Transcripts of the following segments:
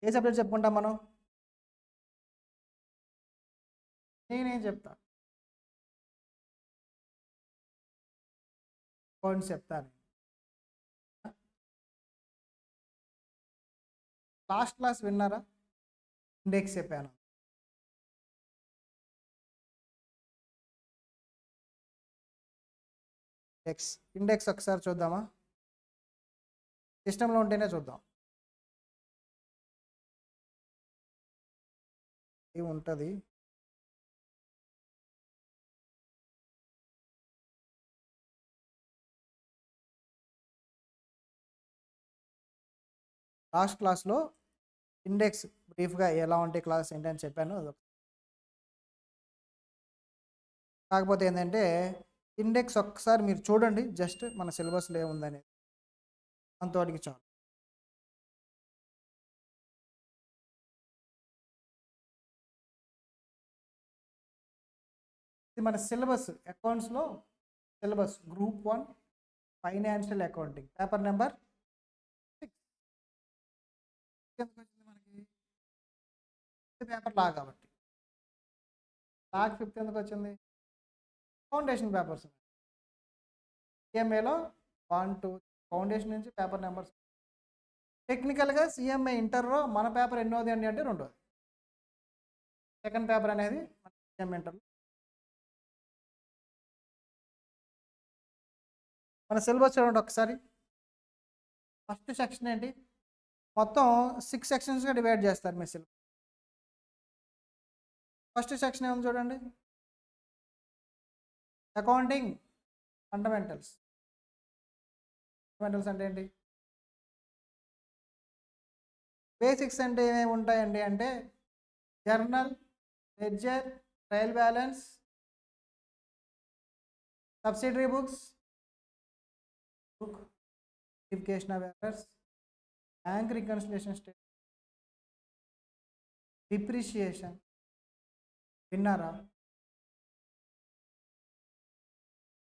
ఏ subject చెప్పుకుంటాం మనం? నేనేం చెప్తా, అకౌంట్స్ చెప్తాను. లాస్ట్ క్లాస్ విన్నారా? ఇండెక్స్ చెప్పాను. ఇండెక్స్ ఒకసారి చూద్దామా? సిస్టంలో ఉంటేనే చూద్దాం. ఏమి ఉంటుంది? లాస్ట్ క్లాస్లో ఇండెక్స్ బ్రీఫ్గా ఎలా ఉంటే క్లాస్ ఏంటని చెప్పాను. కాకపోతే ఏంటంటే ఇండెక్స్ ఒక్కసారి మీరు చూడండి, జస్ట్ మన సిలబస్లో ఏముందనేది అంతవరకు చాలు. ఇది మన సిలబస్, అకౌంట్స్లో syllabus group 1 financial accounting paper number 6. మనకి పేపర్ లా కాబట్టి లాగ్ 5th ఎందుకు వచ్చింది? ఫౌండేషన్ పేపర్స్ సిఎంఏలో 1, 2 ఫౌండేషన్ నుంచి పేపర్ నెంబర్స్. టెక్నికల్గా సిఎంఏ ఇంటర్లో మన పేపర్ ఎన్నోది అండి అంటే 2వ. సెకండ్ పేపర్ అనేది మన సిఎంఏ ఇంటర్లో. మన సిలబస్ చూడండి ఒకసారి. ఫస్ట్ సెక్షన్ ఏంటి? మొత్తం 6 సెక్షన్స్గా డివైడ్ చేస్తారు మీ సిలబస్. ఫస్ట్ సెక్షన్ ఏముంది చూడండి, అకౌంటింగ్ ఫండమెంటల్స్. ఫండమెంటల్స్ అంటే ఏంటి? బేసిక్స్ అంటే ఏమేమి ఉంటాయండి అంటే journal, ledger, trial balance, subsidiary books, verification of errors, bank reconciliation statement, depreciation. విన్నారా?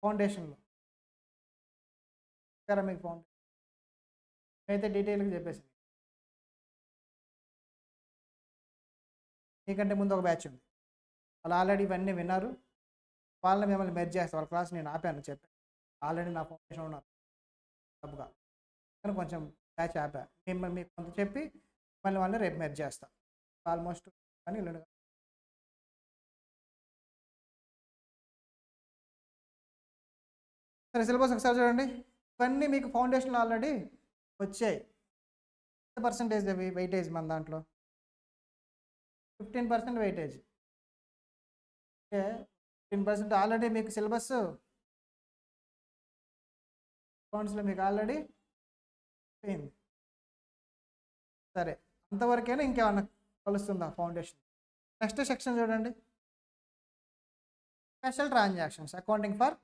ఫౌండేషన్లో మీకు ఫౌండేషన్ అయితే డీటెయిల్గా చెప్పేసింది. మీకంటే ముందు ఒక బ్యాచ్ ఉంది, వాళ్ళు ఆల్రెడీ ఇవన్నీ విన్నారు. వాళ్ళని మిమ్మల్ని మెర్జ్ చేస్తారు. వాళ్ళ క్లాస్ నేను ఆపాను, చెప్పాను. ఆల్రెడీ నా ఫౌండేషన్ ఉన్నారు తప్పుగా, కానీ కొంచెం బ్యాచ్ ఆపా. మిమ్మల్ని మీకు కొంత చెప్పి మళ్ళీ వాళ్ళని రేపు మెర్జ్ చేస్తాను ఆల్మోస్ట్. కానీ సరే, సిలబస్ ఒకసారి చూడండి. ఇవన్నీ మీకు ఫౌండేషన్లో ఆల్రెడీ వచ్చాయి. 50% వెయిటేజ్ మన దాంట్లో 15% వెయిటేజ్. ఓకే, 15% ఆల్రెడీ మీకు సిలబస్ అకౌంట్స్లో మీకు ఆల్రెడీ పోయింది. సరే, అంతవరకైనా ఇంకేమన్నా కలుస్తుందా ఫౌండేషన్? నెక్స్ట్ సెక్షన్ చూడండి, special transactions. Accounting for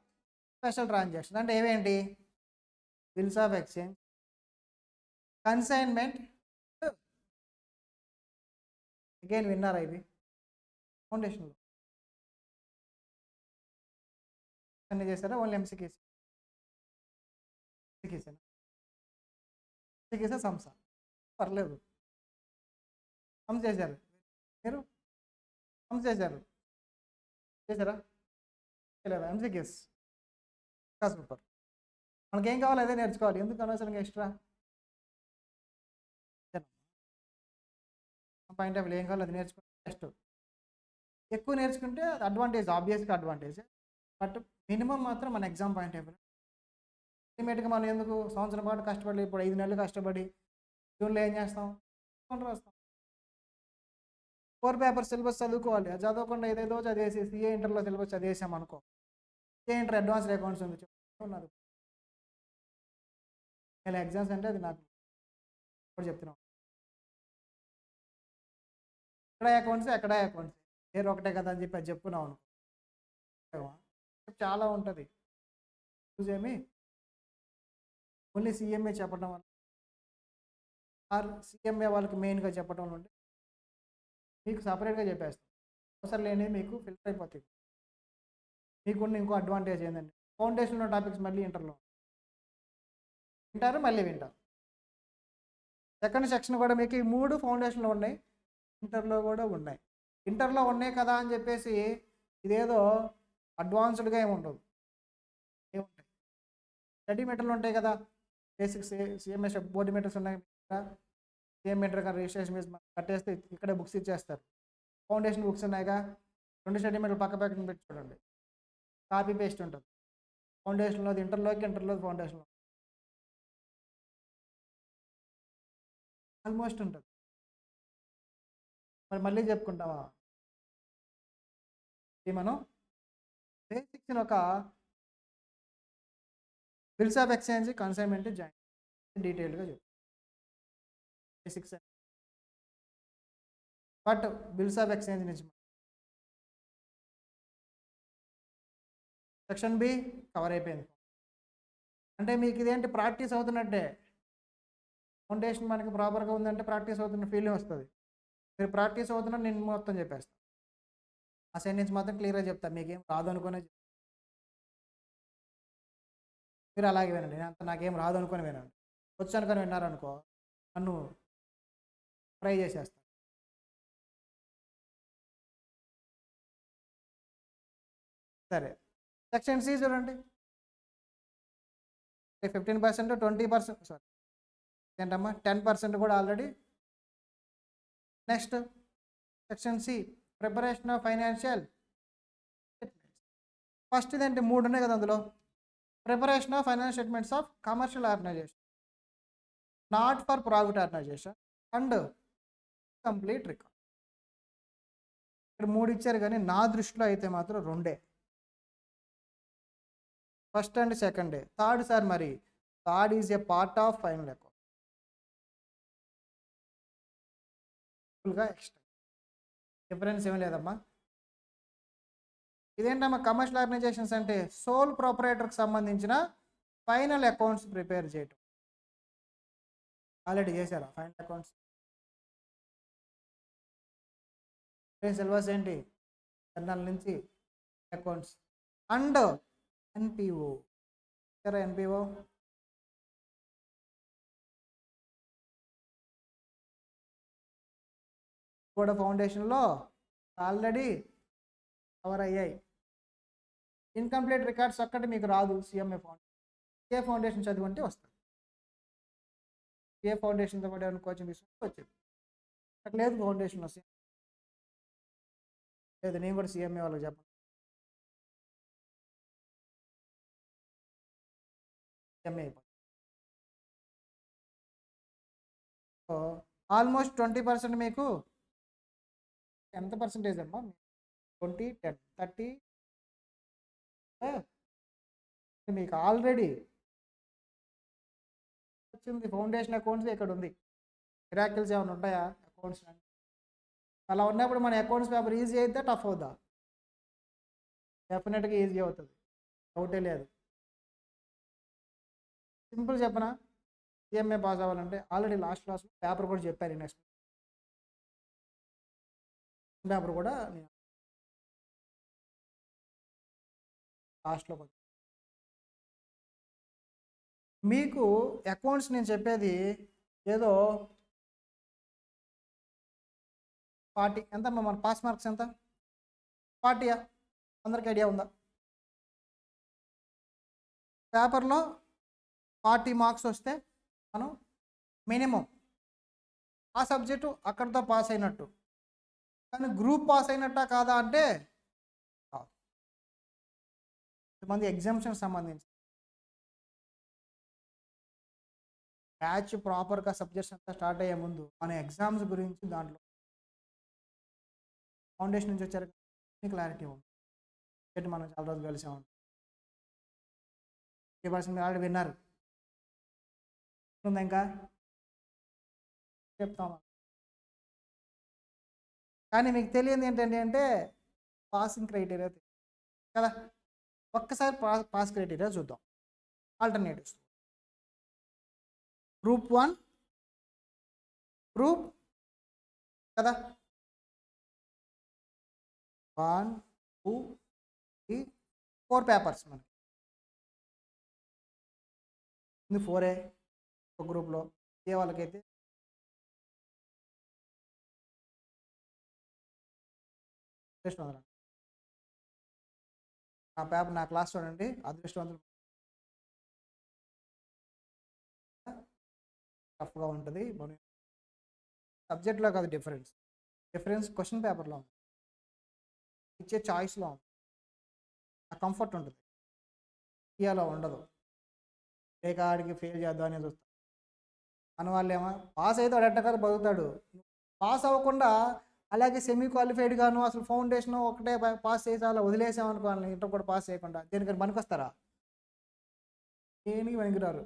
special transaction అంటే ఏవేంటి? Bills of exchange, consignment. Again విన్నారా ఇవి ఫౌండేషన్లో? అన్నీ చేశారా? ఓన్లీ ఎంసీకేసీ సంస్థ పర్లేదు. సమ్స్ చేశారు మీరు? సమ్స్ చేశారా? చేయలేదా? ఎంసీకేస్ క్లాస్ పేపర్ మనకేం కావాలి అదే నేర్చుకోవాలి. ఎందుకు అనవసరంగా ఎక్స్ట్రా పాయింట్ ఆఫ్ వ్యూ ఏం కావాలి అది నేర్చుకుంటే బెస్ట్. ఎక్కువ నేర్చుకుంటే అది అడ్వాంటేజ్, ఆబ్వియస్గా అడ్వాంటేజ్. బట్ మినిమం మాత్రం మన ఎగ్జామ్ పాయింట్ ఆఫ్ వ్యూ అల్టిమేట్గా మనం ఎందుకు సంవత్సరం పాటు కష్టపడి, ఇప్పుడు 5 నెలలు కష్టపడి జూన్లో ఏం చేస్తాం? రాస్తాం. 4 పేపర్ సిలబస్ చదువుకోవాలి. అది చదవకుండా ఏదేదో చదివేసి సిఏ ఇంటర్లో సిలబస్ చదివేసాం అనుకో, సిఏ ఇంటర్ అడ్వాన్స్డ్ అకౌంట్స్ ఉంది ఉన్నది. నేను ఎగ్జామ్స్ అంటే అది నాకు ఇప్పుడు చెప్తున్నాం. ఎక్కడ అకౌంట్స్ పేరు ఒకటే కదా అని చెప్పి అది చెప్పుకున్నాం అనుకో, చాలా ఉంటుంది. ఏమి ఓన్లీ సిఎంఏ చెప్పడం వల్ల ఆర్ సిఎంఏ వాళ్ళకి మెయిన్గా చెప్పడం వల్ల మీకు సపరేట్గా చెప్పేస్తాం. అవసరం లేనివి మీకు ఫిల్టర్ అయిపోతాయి. మీకున్న ఇంకో అడ్వాంటేజ్ ఏంటంటే ఫౌండేషన్లో టాపిక్స్ మళ్ళీ ఇంటర్లో వింటారు, మళ్ళీ వింటారు. సెకండ్ సెక్షన్ కూడా మీకు ఈ 3 ఫౌండేషన్లో ఉన్నాయి, ఇంటర్లో కూడా ఉన్నాయి. ఇంటర్లో ఉన్నాయి కదా అని చెప్పేసి ఇదేదో అడ్వాన్స్డ్గా ఏమి ఉండదు, ఏముంటాయి స్టడీ మెటీరియల్ ఉంటాయి కదా, బేసిక్ సిఎంఎస్ బోర్డు మెటీరియల్స్ ఉన్నాయి కదా, సిఎం మెటీరియల్ కానీ రిజిస్ట్రేషన్ ఫీజు కట్టేస్తే ఇక్కడే బుక్స్ ఇచ్చేస్తారు. ఫౌండేషన్ బుక్స్ ఉన్నాయిగా, 2 స్టడీ మెటీరియల్ పక్క పక్కన పెట్టి చూడండి, కాపీ పేస్ట్ ఉంటుంది. ఫౌండేషన్లో ఇంటర్లో ఫౌండేషన్లో ఆల్మోస్ట్ ఉంటుంది. మరి మళ్ళీ చెప్పుకుంటామా, ఇది మనం బేసిక్స్ ఒక bills of exchange consignment join డీటెయిల్గా చెప్తాం basics. But bills of exchange నుంచి సెక్షన్ బి కవర్ అయిపోయింది. అంటే మీకు ఇదేంటి ప్రాక్టీస్ అవుతున్నట్టే, ఫౌండేషన్ మనకి ప్రాపర్గా ఉందంటే ప్రాక్టీస్ అవుతున్న ఫీలింగ్ వస్తుంది. మీరు ప్రాక్టీస్ అవుతున్నా నేను మొత్తం చెప్పేస్తాను, ఆ సెంటెన్స్ మాత్రం క్లియర్గా చెప్తాను, మీకేం రాదు అనుకునే మీరు అలాగే వినండి. నేను నాకేం రాదు అనుకొని వినండి, వచ్చు అనుకొని విన్నారనుకో నన్ను ట్రై చేసేస్తాను. సరే, సెక్షన్ సి చూడండి, 15%, 20%, సారీ ఏంటమ్మా 10% కూడా already. Next section C, preparation of financial statements. First ఇదేంటి 3 ఉన్నాయి కదా అందులో, preparation of financial statements of commercial organisation, not for profit organisation and complete record. ఇక్కడ 3 ఇచ్చారు కానీ నా దృష్టిలో అయితే మాత్రం 2, first and second. Third sir మరి third is a part of final account, ఫుల్గా ఎక్స్ట్రా, డిఫరెన్స్ ఏమీ లేదమ్మా. ఇదేంటమ్మా కమర్షియల్ ఆర్గనైజేషన్స్ అంటే సోల్ ప్రొపరేటర్కి సంబంధించిన ఫైనల్ అకౌంట్స్ ప్రిపేర్ చేయటం. ఆల్రెడీ చేశారా ఫైనల్ అకౌంట్స్? సిలబస్ ఏంటి, జర్నల్ నుంచి అకౌంట్స్ అండ్ ఎన్పిఓ. సరే ఎన్పిఓ కూడా ఫౌండేషన్లో ఆల్రెడీ కవర్ అయ్యాయి. ఇన్కంప్లీట్ రికార్డ్స్ ఒక్కటి మీకు రాదు, సిఎంఏ ఫౌండేషన్ చదువుంటే వస్తుంది. ఏ ఫౌండేషన్తో పాటు ఏమైనా కోచింగ్ తీసుకుంటే వచ్చింది, అక్కడ లేదు ఫౌండేషన్ వస్తుంది లేదు. నేను కూడా సిఎంఏ వాళ్ళకి చెప్పను, సిఎంఏ అయిపోతుంది. సో ఆల్మోస్ట్ 20% మీకు ఎంత పర్సెంటేజ్ అమ్మా, 20, 10, 30 మీకు ఆల్రెడీ వచ్చింది. ఫౌండేషన్ అకౌంట్స్ ఇక్కడ ఉంది, మిరాకిల్స్ ఏమైనా ఉంటాయా అకౌంట్స్? అలా ఉన్నప్పుడు మన అకౌంట్స్ పేపర్ ఈజీ అయితే టఫ్ అవుదా? డెఫినెట్గా ఈజీ అవుతుంది, డౌటే లేదు. సింపుల్ చెప్పనా, సిఎంఏ పాస్ అవ్వాలంటే ఆల్రెడీ లాస్ట్ క్లాస్లో పేపర్ కూడా చెప్పాను, నెక్స్ట్ పేపర్ కూడా నేను లాస్ట్లో మీకు అకౌంట్స్ నేను చెప్పేది ఏదో 40 ఎంత మన పాస్ మార్క్స్ ఎంత, 40యా? అందరికి ఐడియా ఉందా? పేపర్లో 40 మార్క్స్ వస్తే మనం మినిమం ఆ సబ్జెక్టు అక్కడితో పాస్ అయినట్టు. కానీ గ్రూప్ పాస్ అయినట్టా కాదా అంటే కొంతమంది ఎగ్జామ్షన్ సంబంధించి బ్యాచ్ ప్రాపర్గా సబ్జెక్ట్స్ అంతా స్టార్ట్ అయ్యే ముందు మన ఎగ్జామ్స్ గురించి దాంట్లో ఫౌండేషన్ నుంచి వచ్చారు క్లారిటీ ఉంది. మనం చాలా రోజులు కలిసాము, 50% ఆల్రెడీ విన్నారు, ఉందా ఇంకా చెప్తాము. కానీ మీకు తెలియదు ఏంటంటే అంటే పాసింగ్ క్రైటీరియా కదా. ఒక్కసారి పాస్ క్రైటీరియా చూద్దాం. ఆల్టర్నేటివ్స్ గ్రూప్ 1 గ్రూప్ కదా, 1, 2, 3, 4 పేపర్స్ మనకి 4 ఒక గ్రూప్లో. ఏ వాళ్ళకైతే అదృష్టవంతులు. నా పేపర్ నా క్లాస్ చూడండి, అదృష్టవంతులు టఫ్గా ఉంటుంది. సబ్జెక్ట్లో కాదు డిఫరెన్స్, డిఫరెన్స్ క్వశ్చన్ పేపర్లో ఉంది, ఇచ్చే చాయిస్లో ఉంది, ఆ కంఫర్ట్ ఉంటుంది. ఇండియాలో ఉండదు. ఏ కాడికి ఫెయిల్ చేద్దాం అనేది చూస్తాం. మన వాళ్ళు ఏమో పాస్ అయితే వాడు ఎట్టకాదు బతుకుతాడు, పాస్ అవ్వకుండా అలాగే సెమీ క్వాలిఫైడ్ గాను అసలు ఫౌండేషన్ ఒకటే పాస్ చేసి అలా వదిలేసామనుకోవాలి, ఇంటర్ కూడా పాస్ చేయకుండా దేనికని పనికొస్తారా? దేనికి పనికిరారు.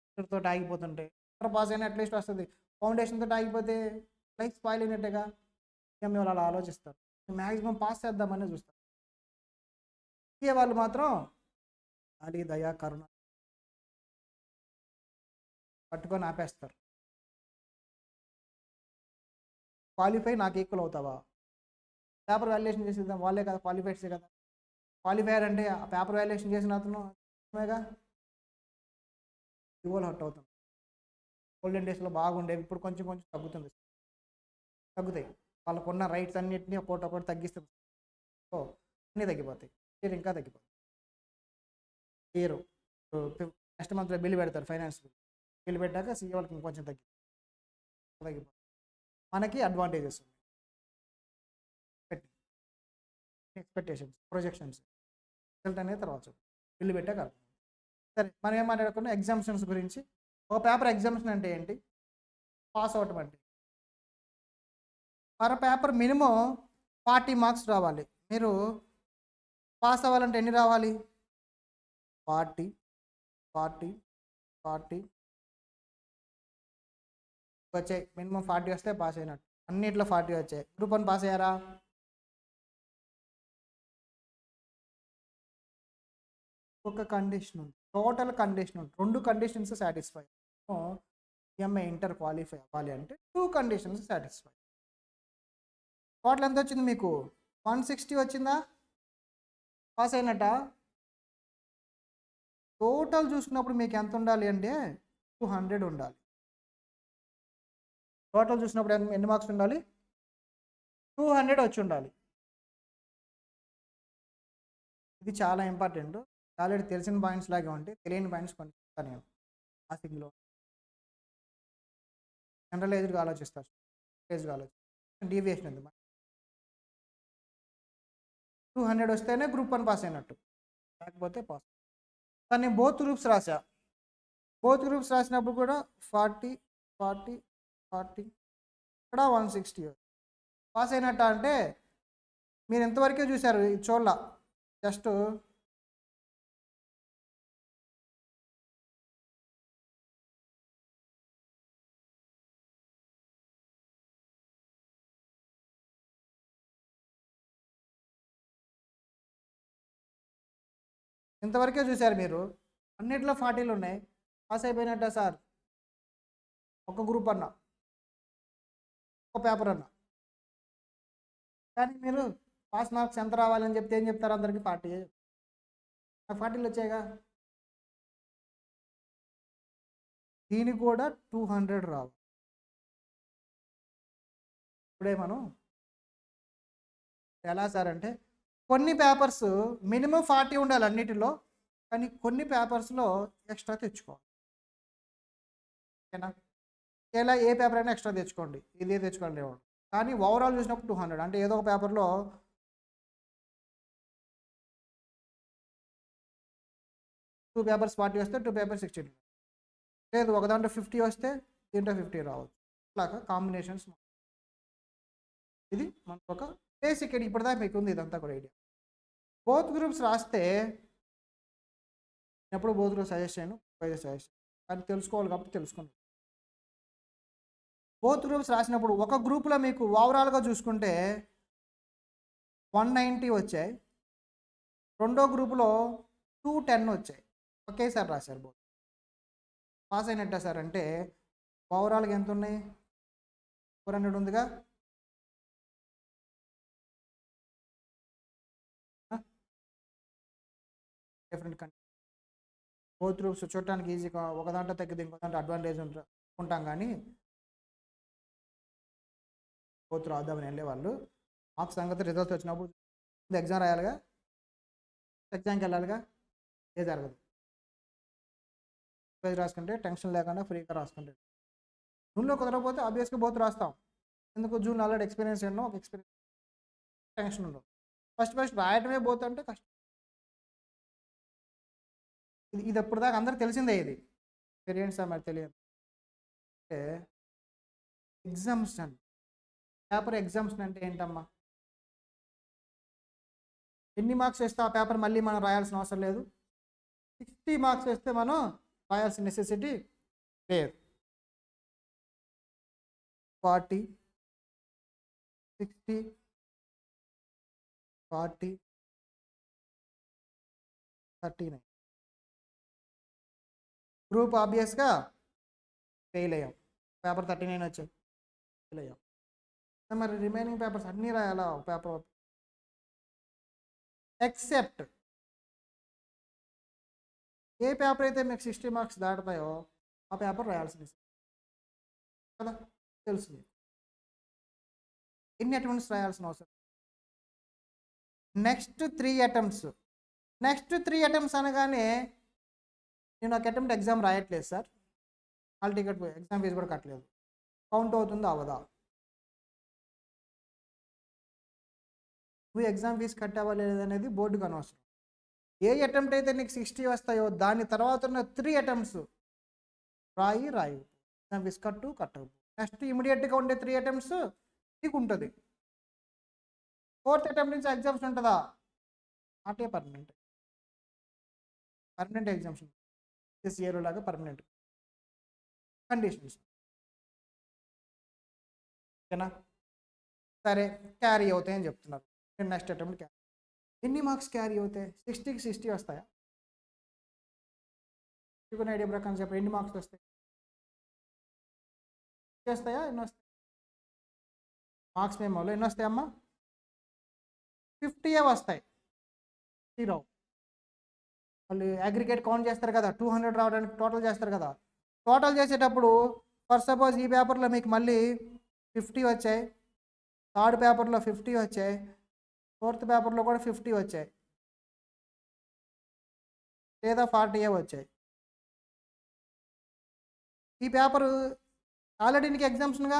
ఇంటర్తో ఆగిపోతుంటే ఇంటర్ పాస్ అయినా అట్లీస్ట్ వస్తుంది, ఫౌండేషన్తో ఆగిపోతే లైఫ్ స్పాయిల్ అయినట్టుగా. ఎంఏ వాళ్ళు అలా ఆలోచిస్తారు, మ్యాక్సిమం పాస్ చేద్దామని చూస్తారు. ఏ వాళ్ళు మాత్రం అలీ దయా కరుణ పట్టుకొని ఆపేస్తారు. క్వాలిఫై నాకు ఈక్వల్ అవుతావా? పేపర్ వాల్యుయేషన్ చేసేద్దాం, వాళ్ళే కదా క్వాలిఫైడ్సే కదా. క్వాలిఫైయర్ అంటే ఆ పేపర్ వాల్యుయేషన్ చేసిన అతనుగా ఈగోలు హర్ట్ అవుతుంది. గోల్డెన్ డేస్లో బాగుండేవి, ఇప్పుడు కొంచెం కొంచెం తగ్గుతాయి. వాళ్ళకున్న రైట్స్ అన్నింటినీ ఒకటి తగ్గిస్తుంది. సో అన్నీ తగ్గిపోతాయి, ఇంకా తగ్గిపోతాయి. ఇయర్ నెక్స్ట్ మంత్లో బిల్లు పెడతారు, ఫైనాన్స్ బిల్లు పెట్టాక సీఏ వాళ్ళకి ఇంకొంచెం తగ్గిపోతుంది. మనకి అడ్వాంటేజెస్ ఉన్నాయి, ఎక్స్పెక్టేషన్స్, ప్రొజెక్షన్స్, రిజల్ట్ అనేది తర్వాత బిల్లు పెట్టాక. సరే, మనం ఏం మాట్లాడుకున్నాం ఎగ్జామ్షన్స్ గురించి. ఒక పేపర్ ఎగ్జామ్షన్ అంటే ఏంటి, పాస్ అవటం అంటే పర్ పేపర్ మినిమం 40 మార్క్స్ రావాలి. మీరు పాస్ అవ్వాలంటే ఎన్ని రావాలి? 40 40 40 వచ్చాయి. మినిమం 40 వస్తే పాస్ అయినట్టు. అన్నిట్లో 40 వచ్చాయి. గ్రూప్ 1 పాస్ అయ్యారా? ఒక కండిషన్ ఉంది, టోటల్ కండిషన్ ఉంది, 2 conditions satisfy. MA inter qualify అవ్వాలి అంటే 2 కండిషన్స్ సాటిస్ఫై. టోటల్ ఎంత వచ్చింది మీకు? 160 వచ్చిందా? పాస్ అయినట్ట. టోటల్ చూసుకున్నప్పుడు మీకు ఎంత ఉండాలి అంటే 200 ఉండాలి. టోటల్ చూసినప్పుడు ఎన్ని మార్క్స్ ఉండాలి? 200 వచ్చి ఉండాలి. ఇది చాలా ఇంపార్టెంట్. ఆల్రెడీ తెలిసిన పాయింట్స్ లాగే ఉంటాయి, తెలియని పాయింట్స్ కొన్ని నేను పాసింగ్లో జనరలైజ్డ్గా ఆలోచిస్తారు, డీవియేషన్ ఉంది. 200 వస్తేనే గ్రూప్ 1 పాస్ అయినట్టు, లేకపోతే పాస్. కానీ బోత్ గ్రూప్స్ రాసినప్పుడు కూడా 40 40 40 ఇక్కడ 160 పాస్ అయినట్ట. అంటే మీరు ఎంతవరకే చూశారు, చూడాల జస్ట్ ఇంతవరకే చూశారు మీరు. అన్నిట్లో 40లు ఉన్నాయి, పాస్ అయిపోయినట్ట సార్. ఒక గ్రూప్ అన్నా, ఒక పేపర్ అన్నా. కానీ మీరు పాస్ మార్క్స్ ఎంత రావాలని చెప్తే ఏం చెప్తారు? అందరికీ 40. నాకు 40లు వచ్చాయిగా. దీనికి కూడా 200 రావు. ఇప్పుడే మనం ఎలా సార్ అంటే, కొన్ని పేపర్స్ మినిమం 40 ఉండాలి అన్నిటిలో, కానీ కొన్ని పేపర్స్లో ఎక్స్ట్రా తెచ్చుకోవాలి. ఓకేనా? ఇలా ఏ పేపర్ అయినా ఎక్స్ట్రా తెచ్చుకోండి, ఇదే తెచ్చుకోండి లేవు. కానీ ఓవరాల్ చూసినప్పుడు 200 అంటే ఏదో ఒక పేపర్లో 2 పేపర్స్ 40 వస్తే 2 పేపర్స్ 60 లేదు, ఒక దాంట్లో 50 వస్తే దీంట్లో 50 రావచ్చు. ఇట్లాగా కాంబినేషన్స్. ఇది మనకు ఒక బేసిక్ ఐడియా, ఇప్పటిదాకా మీకు ఉంది ఇదంతా కూడా ఐడియా. బోత్ గ్రూప్స్ రాస్తే ఎప్పుడు బోత్ గ్రూప్స్ సజెస్ట్ చేయను, కానీ తెలుసుకోవాలి కాబట్టి తెలుసుకోండి. బోత్ గ్రూప్స్ రాసినప్పుడు ఒక గ్రూప్లో మీకు ఓవరాల్గా చూసుకుంటే 190 వచ్చాయి, రెండో గ్రూపులో 210 వచ్చాయి. ఒకేసారి రాశారు బోత్. పాస్ అయినట్ట సార్ అంటే ఓవరాల్గా ఎంత ఉన్నాయి? 400 ఉందిగా. డిఫరెంట్ కంట్రీ బోత్ గ్రూప్స్ చూడటానికి ఈజీగా, ఒక దాంట్లో తగ్గితే ఇంకో దాంట్లో అడ్వాంటేజ్ ఉంటాం, కానీ బోత్ రాద్దామని వెళ్ళే వాళ్ళు మార్క్స్ సంగతి రిజల్ట్స్ వచ్చినప్పుడు ఎగ్జామ్ రాయాలిగా, ఎగ్జామ్కి వెళ్ళాలిగా, ఏ జరగదు. పేజ్ రాసుకుంటే టెన్షన్ లేకుండా ఫ్రీగా రాసుకుంటే జూన్లో కుదరకపోతే ఆబ్వియస్గా బోత్ రాస్తాం. ఎందుకు జూన్ ఆల్రెడీ ఎక్స్పీరియన్స్ చేయడం, ఒక ఎక్స్పీరియన్స్ టెన్షన్ ఉండదు. ఫస్ట్ రాయటమే పోతుంటే కష్టం. ఇది ఎప్పుడు దాకా అందరికి తెలిసిందే. ఇది తెలియండి సార్, మరి తెలియదు అంటే ఎగ్జామ్షన్, పేపర్ ఎగ్జామ్షన్ అంటే ఏంటమ్మా? ఎన్ని మార్క్స్ వేస్తే ఆ పేపర్ మళ్ళీ మనం రాయాల్సిన అవసరం లేదు. 60 మార్క్స్ వేస్తే మనం రాయాల్సిన నెసెసిటీ లేదు. 40, 60, 40, 39 గ్రూప్ ఆబ్వియస్గా ఫెయిల్ అయ్యాం. పేపర్ 39 వచ్చాయి, ఫెయిల్ అయ్యాం. మరి రిమైనింగ్ పేపర్స్ అన్నీ రాయాలా ఒక పేపర్? ఎక్సెప్ట్ ఏ పేపర్ అయితే మీకు 60 మార్క్స్ దాటుతాయో ఆ పేపర్ రాయాల్సింది కదా, తెలుసు. ఎన్ని అటెంప్ట్స్ రాయాల్సిన అవసరం? Next 3 attempts. నెక్స్ట్ 3 అటెంప్ట్స్ అనగానే నేను ఒక అటెంప్ట్ ఎగ్జామ్ రాయట్లేదు sir, hall ticket exam fee కూడా కట్టలేదు, కౌంట్ అవుతుందా అవదా? నువ్వు ఎగ్జామ్ ఫీజు కట్టావా లేదనేది బోర్డుకి అనవసరం. ఏ అటెంప్ట్ అయితే నీకు 60 వస్తాయో దాని తర్వాత ఉన్న 3 అటెంప్ట్స్ రాయి ఎగ్జామ్ ఫీజు కట్టవు. నెక్స్ట్ ఇమీడియట్గా ఉండే 3 అటెంప్ట్స్ నీకు ఉంటుంది. 4th అటెంప్ట్ నుంచి ఎగ్జామ్స్ ఉంటుందా? అటే పర్మనెంట్ ఎగ్జామ్షన్, ఇయర్ లాగా పర్మనెంట్ కండిషన్స్. ఓకేనా? సరే, క్యారీ అవుతాయని చెప్తున్నారు. Next attempt carry. ఎన్ని మార్క్స్ క్యారీ అవుతాయి? 60కి 60 వస్తాయా? మీకు ఐడియా ప్రకారం చెప్పండి, ఎన్ని మార్క్స్ వస్తాయి? వస్తాయా? ఎన్ని వస్తాయి? మార్క్స్ మేమోలో ఎన్ని వస్తాయమ్మా? 50 వస్తాయి. 0 వాళ్ళు అగ్రిగేట్ కౌంట్ చేస్తారు కదా, 200 రావడానికి టోటల్ చేస్తారు కదా. టోటల్ చేసేటప్పుడు ఫర్ సపోజ్ ఈ పేపర్లో మీకు మళ్ళీ 50 వచ్చాయి, 3rd పేపర్లో 50 వచ్చాయి, 4th పేపర్లో కూడా 50 వచ్చాయి, లేదా 40 వచ్చాయి. ఈ పేపరు ఆల్రెడీ నీకు ఎగ్జామ్షన్గా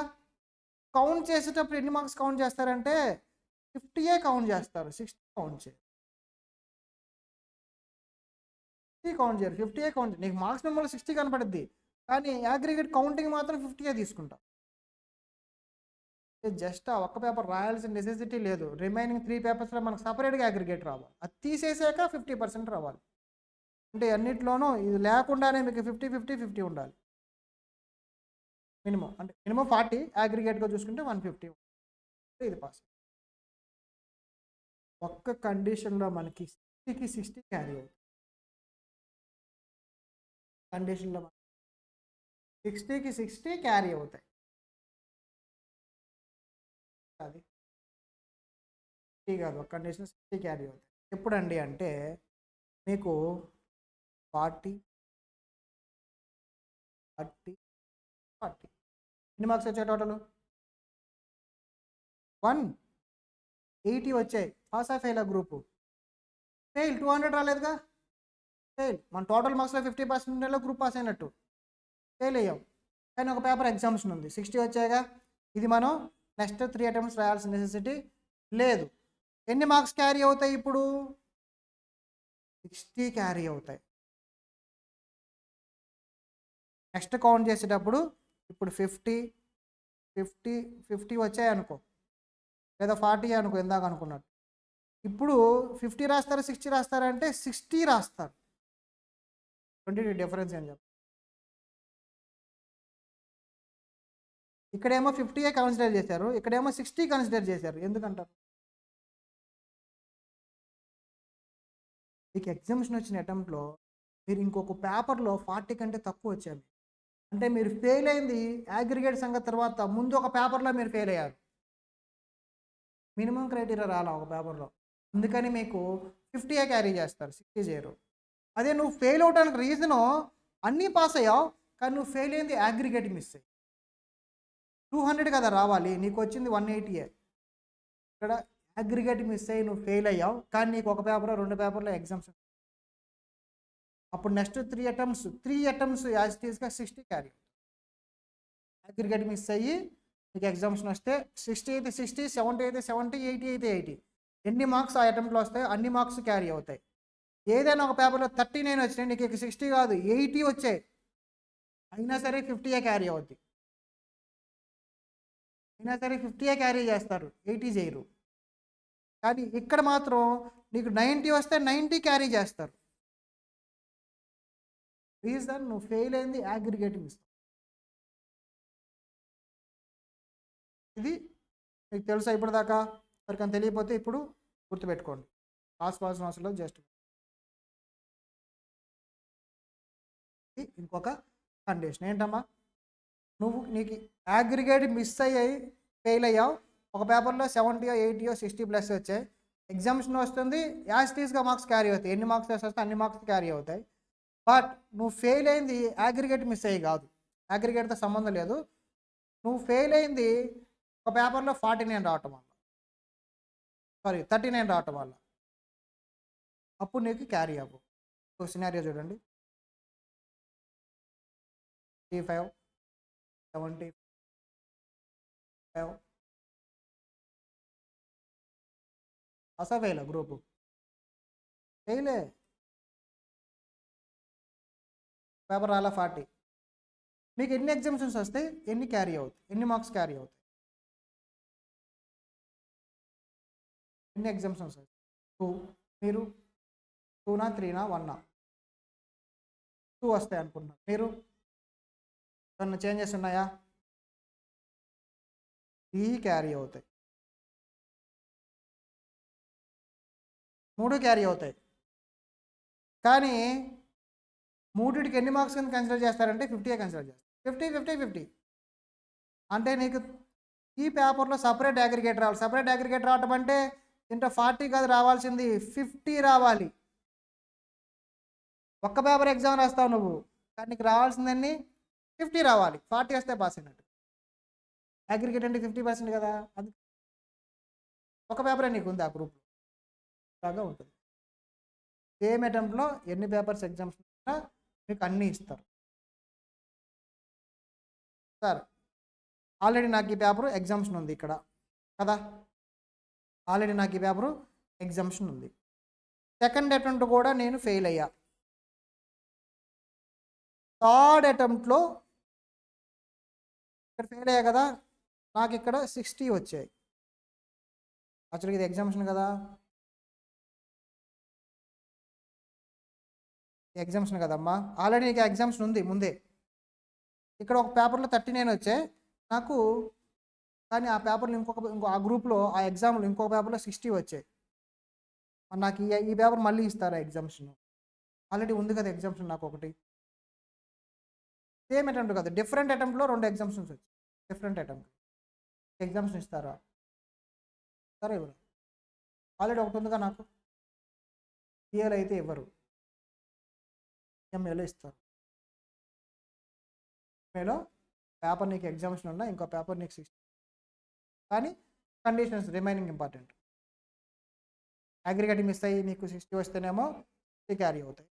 కౌంట్ చేసేటప్పుడు ఎన్ని మార్క్స్ కౌంట్ చేస్తారంటే 50 కౌంట్ చేస్తారు, 60 కౌంట్ చేయరు. కౌంట్ చేయరు, 50 కౌంట్. నీకు మార్క్స్ మెమోలో 60 కనపడుద్ది, కానీ అగ్రిగేట్ కౌంటింగ్ మాత్రం 50 తీసుకుంటాం. జస్ట్ ఆ ఒక్క పేపర్ రాయాల్సిన నెసెసిటీ లేదు. రిమైనింగ్ 3 పేపర్స్లో మనకు సపరేట్గా అగ్రిగేట్ రావాలి. అది తీసేసాక 50% రావాలి. అంటే అన్నింటిలోనూ ఇది లేకుండానే మీకు 50 ఉండాలి మినిమం. అంటే మినిమం 40, అగ్రిగేట్గా చూసుకుంటే 150. ఇది పాస్. ఒక్క కండిషన్లో మనకి 60కి 60 క్యారీ అవుతుంది. కండిషన్లో 60కి 60 క్యారీ అవుతాయి. అది కాదు, ఒక కండిషన్ 60 క్యారీ అవుతాయి. ఎప్పుడండి అంటే మీకు 40 ఎన్ని మార్క్స్ వచ్చాయి టోటల్? 180 వచ్చాయి. Pass of fail group? Fail. 200 రాలేదుగా, ఫెయిల్. మన టోటల్ మార్క్స్లో 50% గ్రూప్ పాస్ అయినట్టు, ఫెయిల్ అయ్యాం. కానీ ఒక పేపర్ ఎగ్జామ్షన్ ఉంది, 60 వచ్చాయిగా. ఇది మనం నెక్స్ట్ 3 అటెంప్ట్స్ రాయాల్సిన నెసెసిటీ లేదు. ఎన్ని మార్క్స్ క్యారీ అవుతాయి ఇప్పుడు? 60 క్యారీ అవుతాయి. నెక్స్ట్ కౌంట్ చేసేటప్పుడు ఇప్పుడు 50 వచ్చాయి అనుకో, లేదా 40 అనుకో, ఇందాక అనుకున్నట్టు. ఇప్పుడు 50 రాస్తారు, 60 రాస్తారంటే 60 రాస్తారు. 20 డిఫరెన్స్ ఏం చెప్పు. ఇక్కడేమో 50 కన్సిడర్ చేశారు, ఇక్కడేమో 60 కన్సిడర్ చేశారు. ఎందుకంటారు? మీకు ఎగ్జామ్షన్ వచ్చిన అటెంప్ట్లో మీరు ఇంకొక పేపర్లో 40 కంటే తక్కువ వచ్చారు అంటే మీరు ఫెయిల్ అయింది అగ్రిగేట్ సంగతి తర్వాత, ముందు ఒక పేపర్లో మీరు ఫెయిల్ అయ్యారు. మినిమం క్రైటీరియా రాలా ఒక పేపర్లో, అందుకని మీకు 50 క్యారీ చేస్తారు, 60 చేయరు. అదే నువ్వు ఫెయిల్ అవడానికి రీజను అన్నీ పాస్ అయ్యావు, కానీ నువ్వు ఫెయిల్ అయింది అగ్రిగేట్ మిస్ అయ్యి. 200 కదా రావాలి, నీకు వచ్చింది 180. ఇక్కడ అగ్రిగేట్ మిస్ అయ్యి నువ్వు ఫెయిల్ అయ్యావు, కానీ నీకు ఒక పేపర్ 2 పేపర్లో ఎగ్జామ్స్. అప్పుడు నెక్స్ట్ 3 అటెంప్ట్స్ యాజ్ ఇట్ ఈస్గా 60 క్యారీ. అగ్రిగేట్ మిస్ అయ్యి నీకు ఎగ్జామ్స్ వస్తే 60 అయితే 60, 70 అయితే 70, 80 అయితే 80. ఎన్ని మార్క్స్ ఆ అటెంప్ట్లో వస్తాయో అన్ని మార్క్స్ క్యారీ అవుతాయి. ఏదైనా ఒక పేపర్లో 39 వచ్చినాయి, నీకు 60 కాదు 80 వచ్చాయి, అయినా సరే 50 క్యారీ అవుద్ది. అయినా సరే 50 క్యారీ చేస్తారు, 80 చేయరు. కానీ ఇక్కడ మాత్రం నీకు 90 వస్తే 90 క్యారీ చేస్తారు. రీజన్ నువ్వు ఫెయిల్ అయింది అగ్రిగేట్ మిస్. ఇది మీకు తెలుసా ఇప్పటిదాకా? ఎవరికైనా తెలియకపోతే ఇప్పుడు గుర్తుపెట్టుకోండి, రాసుకోవాల్సిన అవసరం లేదు. జస్ట్ ఇంకొక కండిషన్ ఏంటమ్మా, నీకు అగ్రిగేట్ మిస్ అయ్యాయి, ఫెయిల్ అయ్యావు, ఒక పేపర్లో 70, 80, 60 ప్లస్ వచ్చాయి, ఎగ్జామ్షన్ వస్తుంది, యాజ్ టీస్గా మార్క్స్ క్యారీ అవుతాయి, ఎన్ని మార్క్స్ వస్తే అన్ని మార్క్స్ క్యారీ అవుతాయి. బట్ నువ్వు ఫెయిల్ అయింది అగ్రిగేట్ మిస్ అయ్యి కాదు, అగ్రిగేట్తో సంబంధం లేదు. నువ్వు ఫెయిల్ అయింది ఒక పేపర్లో 49 రావటం వల్ల, 39 రావటం వల్ల, అప్పుడు నీకు క్యారీ అవ్వు. సో సినారియో చూడండి, 35, 75 అసలు ఫెయిల్ గ్రూపు ఫెయిలే, పేపర్ రాలా 40. మీకు ఎన్ని ఎగ్జామ్షన్స్ వస్తాయి, ఎన్ని క్యారీ అవుతాయి, ఎన్ని మార్క్స్ క్యారీ అవుతాయి, ఎన్ని ఎగ్జామ్షన్స్ వస్తాయి? 2. మీరు 2నా 3నా 1నా? 2 వస్తాయి అనుకుంటున్నారు. మీరు ఏమన్నా చేంజెస్ ఉన్నాయా? 3 క్యారీ అవుతాయి, 3 క్యారీ అవుతాయి. కానీ మూడిటికి ఎన్ని మార్క్స్ కింద కన్సిడర్ చేస్తారంటే 50 కన్సిడర్ చేస్తారు. 50, 50, 50 అంటే నీకు ఈ పేపర్లో సపరేట్ అగ్రిగేట్ రావాలి. సపరేట్ అగ్రిగేట్ రావటం అంటే ఇంత 40 కాదు రావాల్సింది, 50 రావాలి. ఒక్క పేపర్ ఎగ్జామ్ రాస్తావు నువ్వు, కానీ నీకు రావాల్సిందన్నీ 50 రావాలి. 40 వస్తే పాస్ అయినట్టు. అగ్రిగేట్ అంటే 50% కదా, అది ఒక పేపరే నీకు ఉంది ఆ గ్రూప్లో లాగా ఉంటుంది. సేమ్ అటెంప్ట్లో ఎన్ని పేపర్స్ ఎగ్జామ్స్ ఉన్నా మీకు అన్నీ ఇస్తారు. సార్ ఆల్రెడీ నాకు ఈ పేపరు ఎగ్జామ్షన్ ఉంది ఇక్కడ కదా, ఆల్రెడీ నాకు ఈ పేపరు ఎగ్జామ్షన్ ఉంది, సెకండ్ అటెంప్ట్ కూడా నేను ఫెయిల్ అయ్యా, థర్డ్ అటెంప్ట్లో ఇక్కడ ఫెయిల్ అయ్యా కదా, నాకు ఇక్కడ 60 వచ్చాయి. యాక్చువల్గా ఇది ఎగ్జామ్షన్ కదా, ఎగ్జామ్షన్ కదమ్మా, ఆల్రెడీ నీకు ఎగ్జామ్షన్ ఉంది ముందే. ఇక్కడ ఒక పేపర్లో 39 వచ్చాయి నాకు, కానీ ఆ పేపర్లో ఇంకో ఆ గ్రూప్లో ఆ ఎగ్జామ్లో ఇంకొక పేపర్లో 60 వచ్చాయి. నాకు ఈ పేపర్ మళ్ళీ ఇస్తారా ఎగ్జామ్షన్? ఆల్రెడీ ఉంది కదా ఎగ్జామ్షన్ నాకు ఒకటి. సేమ్ అటెంప్ట్ కదా, డిఫరెంట్ అటెంప్ట్లో 2 ఎగ్జామ్షన్స్ వచ్చాయి, డిఫరెంట్ అటెంప్ట్ ఎగ్జామ్షన్ ఇస్తారా? సరే ఇవ్వరు, ఆల్రెడీ ఒకటి ఉందిగా నాకు. సిఏలో అయితే ఇవ్వరు, ఎంఏలో ఇస్తారు. ఎంఏలో పేపర్ నీకు ఎగ్జామ్షన్ ఉన్నా ఇంకో పేపర్ నీకు 60, కానీ conditions remaining important. Aggregate miss అయ్యి నీకు 60 వస్తేనేమో 60 క్యారీ అవుతాయి.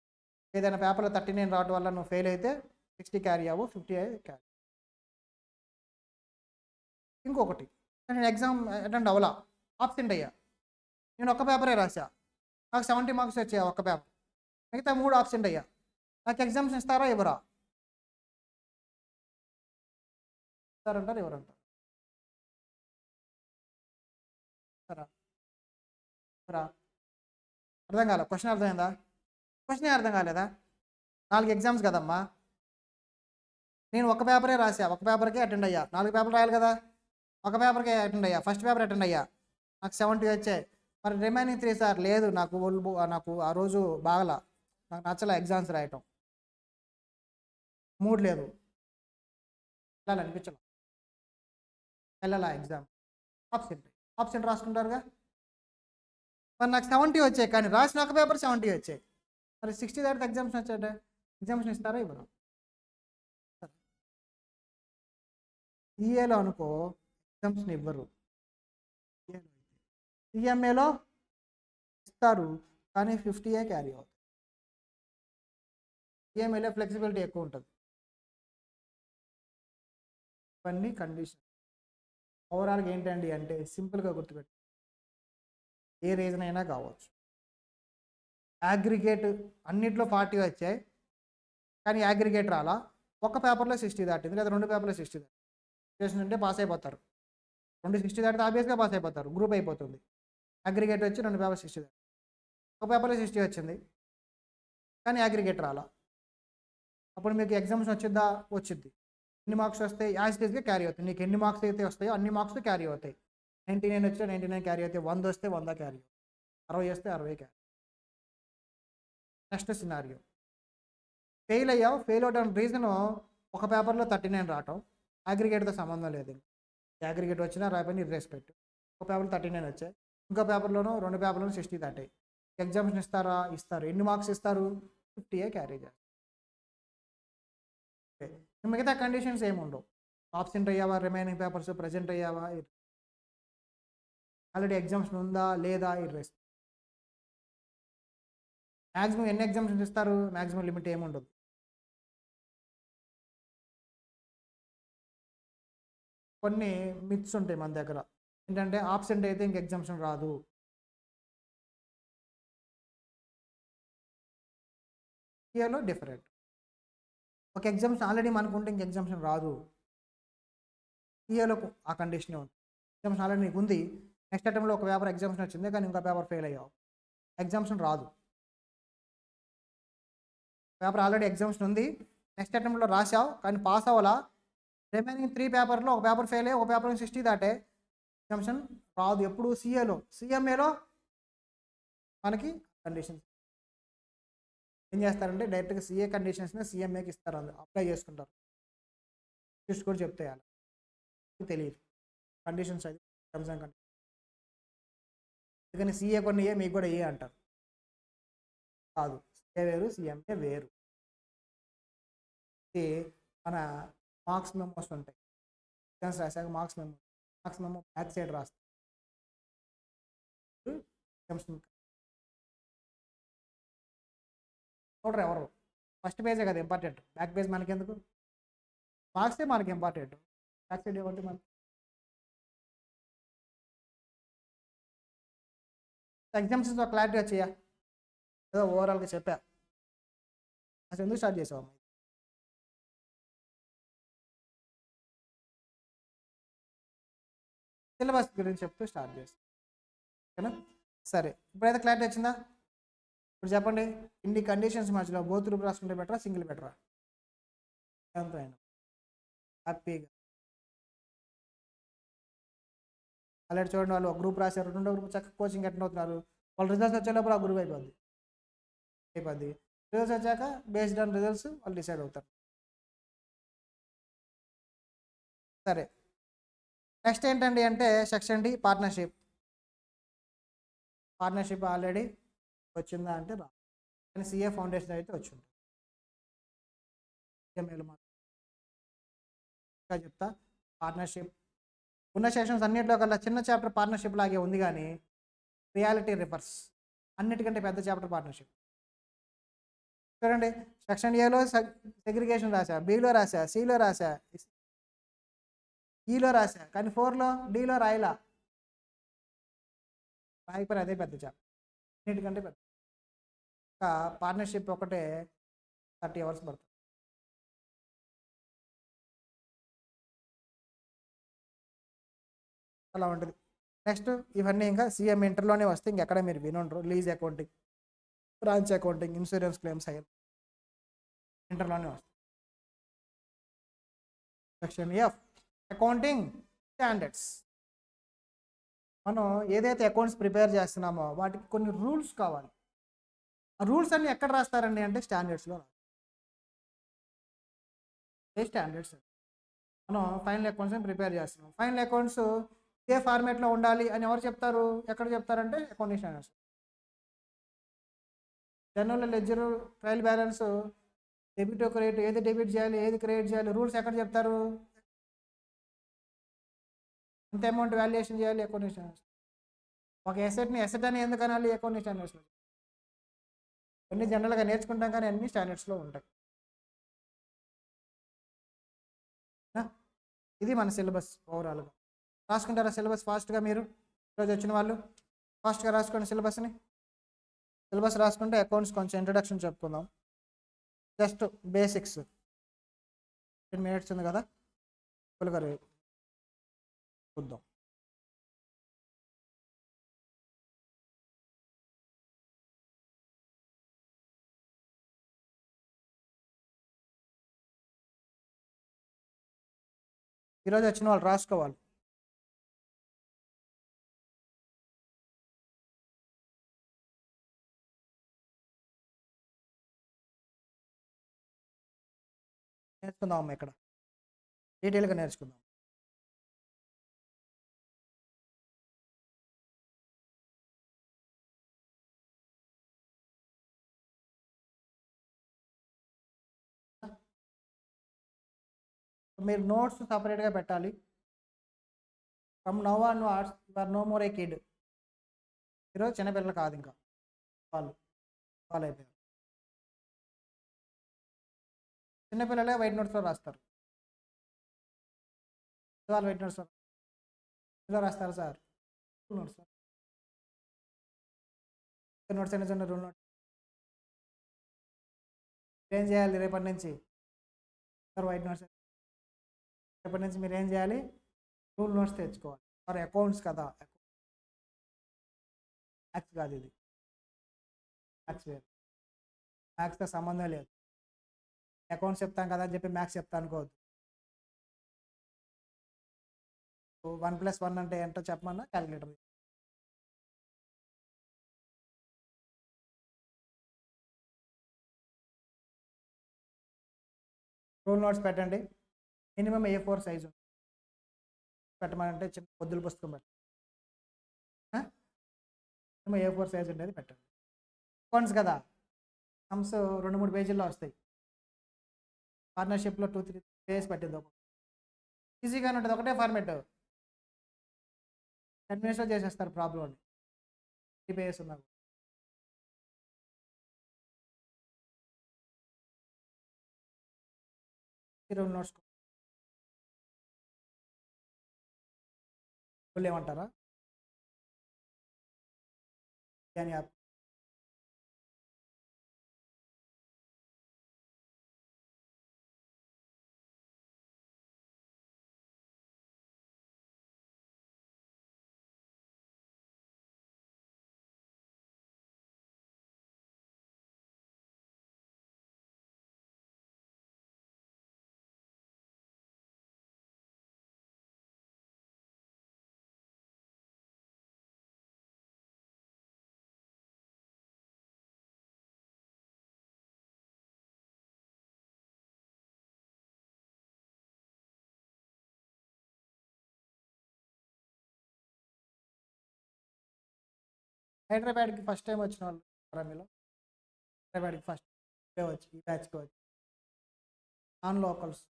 ఏదైనా పేపర్లో 39 రావడం వల్ల నువ్వు ఫెయిల్ అయితే 60 క్యారీ అవ్వు, 50 క్యారీ. ఇంకొకటి, నేను ఎగ్జామ్ అటెండ్ అవ్వలా, ఆబ్సెంట్ అయ్యా, నేను ఒక్క పేపరే రాసా, నాకు 70 మార్క్స్ వచ్చాయి ఒక్క పేపర్, మిగతా 3 ఆబ్సెంట్ అయ్యా, నాకు ఎగ్జామ్స్ ఇస్తారా ఇవ్వరా? ఇస్తారంటారు ఎవరంటారు? ఇస్తారా ఇవ్వరా? అర్థం కాలే, క్వశ్చన్ అర్థమైందా? క్వశ్చనే అర్థం కాలేదా? 4 ఎగ్జామ్స్ కదమ్మా, నేను ఒక పేపరే రాసా, ఒక పేపర్కే అటెండ్ అయ్యా, 4 పేపర్లు రాయాలి కదా, ఒక పేపర్కే అటెండ్ అయ్యా, ఫస్ట్ పేపర్ అటెండ్ అయ్యా, నాకు 70 వచ్చాయి. మరి రిమైనింగ్ 3 సార్ లేదు, నాకు ఆ రోజు బాగలా, నాకు నచ్చలే ఎగ్జామ్స్ రాయటం, మూడ్ లేదు, వెళ్ళాలనిపించడం, వెళ్ళాలా ఎగ్జామ్, ఆబ్సెంట్ రాసుకుంటారుగా. మరి నాకు 70 వచ్చాయి, కానీ రాసిన ఒక పేపర్ 70 వచ్చాయి, మరి 60 దాటితే ఎగ్జామ్షన్ వచ్చాట, ఎగ్జామ్షన్ ఇస్తారా ఇవ్వరు? సిఏలో అనుకో ఎగ్జామ్షన్ ఇవ్వరు, సిఎంఏలో ఇస్తారు కానీ 50 క్యారీ అవుతుంది. సిఎంఏలో ఫ్లెక్సిబిలిటీ ఎక్కువ ఉంటుంది. ఇవన్నీ కండిషన్. ఓవరాల్గా ఏంటండి అంటే సింపుల్గా గుర్తుపెట్టు, ఏ రీజన్ అయినా కావచ్చు. అగ్రిగేట్ అన్నిట్లో 40 వచ్చాయి కానీ అగ్రిగేట్ రాలా, ఒక పేపర్లో 60 దాటింది లేదా 2 పేపర్లో 60 దాటింది అంటే పాస్ అయిపోతారు. 2 60 దాటితే ఆబ్వియస్గా పాస్ అయిపోతారు, గ్రూప్ అయిపోతుంది. అగ్రిగేట్ వచ్చి 2 పేపర్ 60 దాటి, ఒక పేపర్లో 60 వచ్చింది కానీ అగ్రిగేట్ రాలా, అప్పుడు మీకు ఎగ్జామ్స్ వచ్చిద్దా? వచ్చింది. ఎన్ని మార్క్స్ వస్తాయి? యాజిటీస్గా క్యారీ అవుతాయి. నీకు ఎన్ని మార్క్స్ అయితే వస్తాయో అన్ని మార్క్స్ క్యారీ అవుతాయి. 99 వచ్చినా 99 క్యారీ అవుతాయి, 100 వస్తే 100 క్యారీ, 60 వస్తే 60 క్యారీ. నెక్స్ట్ సినారియో, ఫెయిల్ అయ్యావు. ఫెయిల్ అవడానికి రీజన్ ఒక పేపర్లో 39 రావటం, అగ్రిగేట్తో సంబంధం లేదు. అగ్రిగేట్ వచ్చినా రాకపోయినా ఇర్రెస్పెక్ట్. ఒక పేపర్లో 39 వచ్చాయి, ఇంకో పేపర్లోనూ 2 పేపర్లోనూ 60 దాటాయి. ఎగ్జామ్షన్ ఇస్తారా? ఇస్తారు. ఎన్ని మార్క్స్ ఇస్తారు? 50 క్యారీ చేస్తారు. మిగతా కండిషన్స్ ఏమి ఉండవు. ఆబ్సెంట్ అయ్యావా, రిమైనింగ్ పేపర్స్ ప్రజెంట్ అయ్యావా, ఆల్రెడీ ఎగ్జామ్షన్ ఉందా లేదా, ఇర్రెస్. మ్యాక్సిమం ఎన్ని ఎగ్జామ్షన్స్ ఇస్తారు? మ్యాక్సిమం లిమిట్ ఏమి ఉండదు. కొన్ని మిత్స్ ఉంటాయి మన దగ్గర, ఏంటంటే ఆబ్సెంట్ అయితే ఇంక ఎగ్జామ్షన్ రాదు. ఇయర్లో డిఫరెంట్. ఒక ఎగ్జామ్షన్ ఆల్రెడీ మనకుంటే ఇంక ఎగ్జామ్షన్ రాదు. ఇయర్లో ఆ కండిషనే ఉంది. ఎగ్జామ్షన్ ఆల్రెడీ నీకు ఉంది, నెక్స్ట్ అటెంప్ట్లో ఒక పేపర్ ఎగ్జామ్షన్ వచ్చింది కానీ ఇంకో పేపర్ ఫెయిల్ అయ్యావు, ఎగ్జామ్షన్ రాదు. పేపర్ ఆల్రెడీ ఎగ్జామ్షన్ ఉంది, నెక్స్ట్ అటెంప్ట్లో రాసావు కానీ పాస్ అవ్వాలా, రిమైనింగ్ 3 పేపర్లో ఒక పేపర్ ఫెయిల్ అయ్యి ఒక పేపర్ 60 దాటే, ఎగ్జామ్షన్ రాదు. ఎప్పుడు? సిఏలో. సిఎంఏలో మనకి కండిషన్స్ ఏం చేస్తారంటే డైరెక్ట్గా సిఏ కండిషన్స్ని సిఎంఏకి ఇస్తారు, అందులో అప్లై చేసుకుంటారు. జస్ట్ కూడా చెప్తే తెలియదు కండిషన్స్, అది టర్మ్స్ అండ్ కండిషన్స్. అందుకని సిఏ కొన్ని ఏ మీకు కూడా ఏ అంటారు. కాదు, సిఏ వేరు, సిఎంఏ వేరు. ఇది మన మార్క్స్ మెమోస్ ఉంటాయి. ఎగ్జామ్స్ రాశాక మార్క్స్ మెమో బ్యాక్ సైడ్ రాస్తారు. చూడరు ఎవరు, ఫస్ట్ పేజే కదా ఇంపార్టెంట్, బ్యాక్ పేజ్ మనకెందుకు? మార్క్సే మనకి ఇంపార్టెంట్, బ్యాక్ సైడ్ ఏమంటే మనకి. ఎగ్జామ్స్ ఒక క్లారిటీ వచ్చాయా? ఏదో ఓవరాల్గా చెప్పా, అసలు ఎందుకు స్టార్ట్ చేసావు? సిలబస్ గురించి చెప్తూ స్టార్ట్ చేస్తాం, ఓకేనా? సరే, ఇప్పుడైతే క్లారిటీ వచ్చిందా? ఇప్పుడు చెప్పండి, ఇన్ని కండిషన్స్ మధ్యలో బోత్ గ్రూప్ రాసుకుంటే బెటరా, సింగిల్ బెటరా? ఎంత అయినా హ్యాపీగా అలాంటి చూడండి, వాళ్ళు ఒక గ్రూప్ రాశారు, రెండో గ్రూప్ చక్కగా కోచింగ్ అటెండ్ అవుతున్నారు, వాళ్ళు రిజల్ట్స్ వచ్చేటప్పుడు ఆ గ్రూప్ అయిపోద్ది. రిజల్ట్స్ వచ్చాక బేస్డ్ ఆన్ రిజల్ట్స్ వాళ్ళు డిసైడ్ అవుతారు. సరే, నెక్స్ట్ ఏంటండి అంటే section D, partnership. Partnership already వచ్చిందా అంటే రా, కానీ సిఏ ఫౌండేషన్ అయితే వచ్చింది. సిఎంఏలో మాత్రం చెప్తా, పార్ట్నర్షిప్ ఉన్న సెషన్స్ అన్నింటిలో కల్లా చిన్న చాప్టర్ పార్ట్నర్షిప్ లాగే ఉంది, కానీ రియాలిటీ రివర్స్, అన్నిటికంటే పెద్ద చాప్టర్ పార్ట్నర్షిప్. చూడండి, సెక్షన్ ఏలో సెగ్రిగేషన్ రాసా, బిలో రాసా, సిలో రాసా, ఈలో రాసా, కానీ 4లో డిలో రాయలా. రాయిపోయి అదే పెద్ద చాప్టర్, అన్నిటికంటే పెద్ద. ఇంకా పార్ట్నర్షిప్ ఒకటే 30 hours పడుతుంది. అలా ఉంటుంది. నెక్స్ట్ ఇవన్నీ ఇంకా సీఎం ఇంటర్లోనే వస్తే ఇంకెక్కడ మీరు వినుండ్రు. Lease accounting, branch accounting, insurance claims అయ్యి ఇంటర్లోనే వస్తాయి. Section F, accounting standards. మనం ఏదైతే అకౌంట్స్ ప్రిపేర్ చేస్తున్నామో వాటికి కొన్ని రూల్స్ కావాలి. ఆ రూల్స్ అన్ని ఎక్కడ రాస్తారండి అంటే స్టాండర్డ్స్లో రాస్తారు. ఏ స్టాండర్డ్స్? మనం ఫైనల్ అకౌంట్స్ ప్రిపేర్ చేస్తున్నాం, ఫైనల్ అకౌంట్స్ ఏ ఫార్మేట్లో ఉండాలి అని ఎవరు చెప్తారు? ఎక్కడ చెప్తారంటే accounting standards. General ledger, trial balance, debit credit, ఏది డెబిట్ చేయాలి ఏది క్రెడిట్ చేయాలి, రూల్స్ ఎక్కడ చెప్తారు? ఎంత అమౌంట్ వాల్యుయేషన్ చేయాలి, అకౌంటింగ్ స్టాండర్డ్స్. ఒక ఎసెట్ని ఎసెట్ అని ఎందుకు అనాలి? కొన్ని స్టాండర్డ్స్లో కొన్ని జనరల్గా నేర్చుకుంటాం కానీ అన్ని స్టాండర్డ్స్లో ఉంటాయి. ఆ? ఇది మన సిలబస్ ఓవరాల్గా. రాసుకుంటారా సిలబస్ ఫాస్ట్గా? మీరు ఈరోజు వచ్చిన వాళ్ళు ఫాస్ట్గా రాసుకోండి సిలబస్ని. సిలబస్ రాసుకుంటే అకౌంట్స్ కొంచెం ఇంట్రడక్షన్ చెప్పుకుందాం. Just basics. 10 minutes ఉంది కదా, ఫుల్గా చూద్దాం. ఈరోజు వచ్చిన వాళ్ళు రాసుకోవాలి. నేర్చుకుందాం అమ్మ, ఇక్కడ డీటెయిల్గా నేర్చుకుందాం. మీరు నోట్స్ సపరేట్గా పెట్టాలి. From now on what's you are no more a kid. ఈరోజు చిన్నపిల్లలు కాదు, ఇంకా వాళ్ళు వాళ్ళు అయిపోయారు. చిన్నపిల్లలే వైట్ నోట్స్లో రాస్తారు. వాళ్ళు వైట్ నోట్స్లో ఇలా రాస్తారు sir. Rule notes sir, notes అయినా చిన్న రూల్ నోట్స్. ఏం చేయాలి రేపటి నుంచి? Sir white notes. రేపటి నుంచి మీరు ఏం చేయాలి? రూల్ నోట్స్ తెచ్చుకోవాలి. మరి అకౌంట్స్ కదా, మ్యాథ్స్ కాదు ఇది. మ్యాథ్స్ వేరు, మ్యాథ్స్తో సంబంధం లేదు. అకౌంట్స్ చెప్తాం కదా అని చెప్పి మ్యాథ్స్ చెప్తా అనుకోవద్దు. 1+1 అంటే ఏంటో చెప్పమన్నా క్యాలిక్యులేటర్. రూల్ నోట్స్ పెట్టండి. మినిమం A4 సైజు పెట్టమంటే చిన్న పొద్దుల పుస్తకం పెట్టండి. మినిమం A4 సైజు ఉండేది పెట్టండి. అకౌంట్స్ కదా, సమ్స్ 2-3 పేజీల్లో వస్తాయి. పార్ట్నర్షిప్లో 2-3 పేజెస్ పెట్టింది. ఈజీగానే ఉంటుంది, ఒకటే ఫార్మేట్. 10 minutesలో చేసేస్తారు ప్రాబ్లం అని. 3 పేజెస్ ఉన్నా. రూల్ నోట్స్ ఏమంటారా? అని యాప్ హైదరాబాద్కి ఫస్ట్ టైం వచ్చిన వాళ్ళు మీలో? హైదరాబాద్కి ఫస్ట్ వచ్చి ఈ బ్యాచ్కి వచ్చి నాన్ లోకల్స్.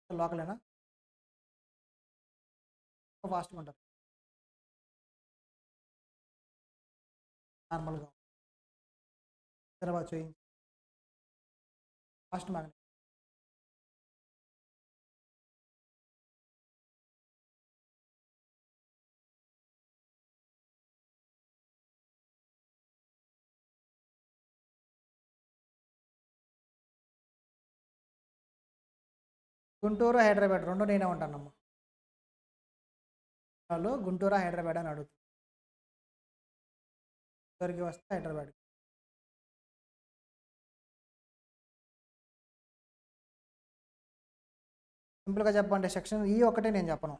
లోకలేనా? ఫాస్ట్గా ఉంటారు నార్మల్గా. హైదరాబాద్ చూయించి ఫాస్ట్ మ్యాగ్నెట్. గుంటూరు హైదరాబాద్ రెండు నేనే ఉంటానమ్మా. వాళ్ళు గుంటూరు హైదరాబాద్ అని అడుగుతారు. గుంటూరుకి వస్తే హైదరాబాద్. సింపుల్గా చెప్పండి, సెక్షన్ ఈ ఒకటే నేను చెప్పను.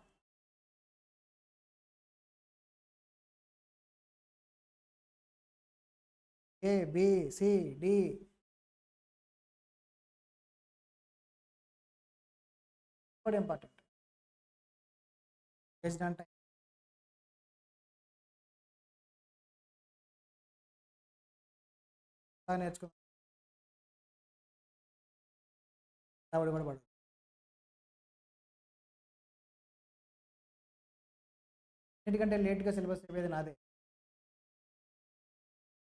ABCD కూడా ఇంపార్టెంట్. బేస్డ్ ఆన్ టైం బాగా నేర్చుకో. కూడా పడదు. అన్నిటికంటే లేట్‌గా సిలబస్ అయిపోయేది నాదే.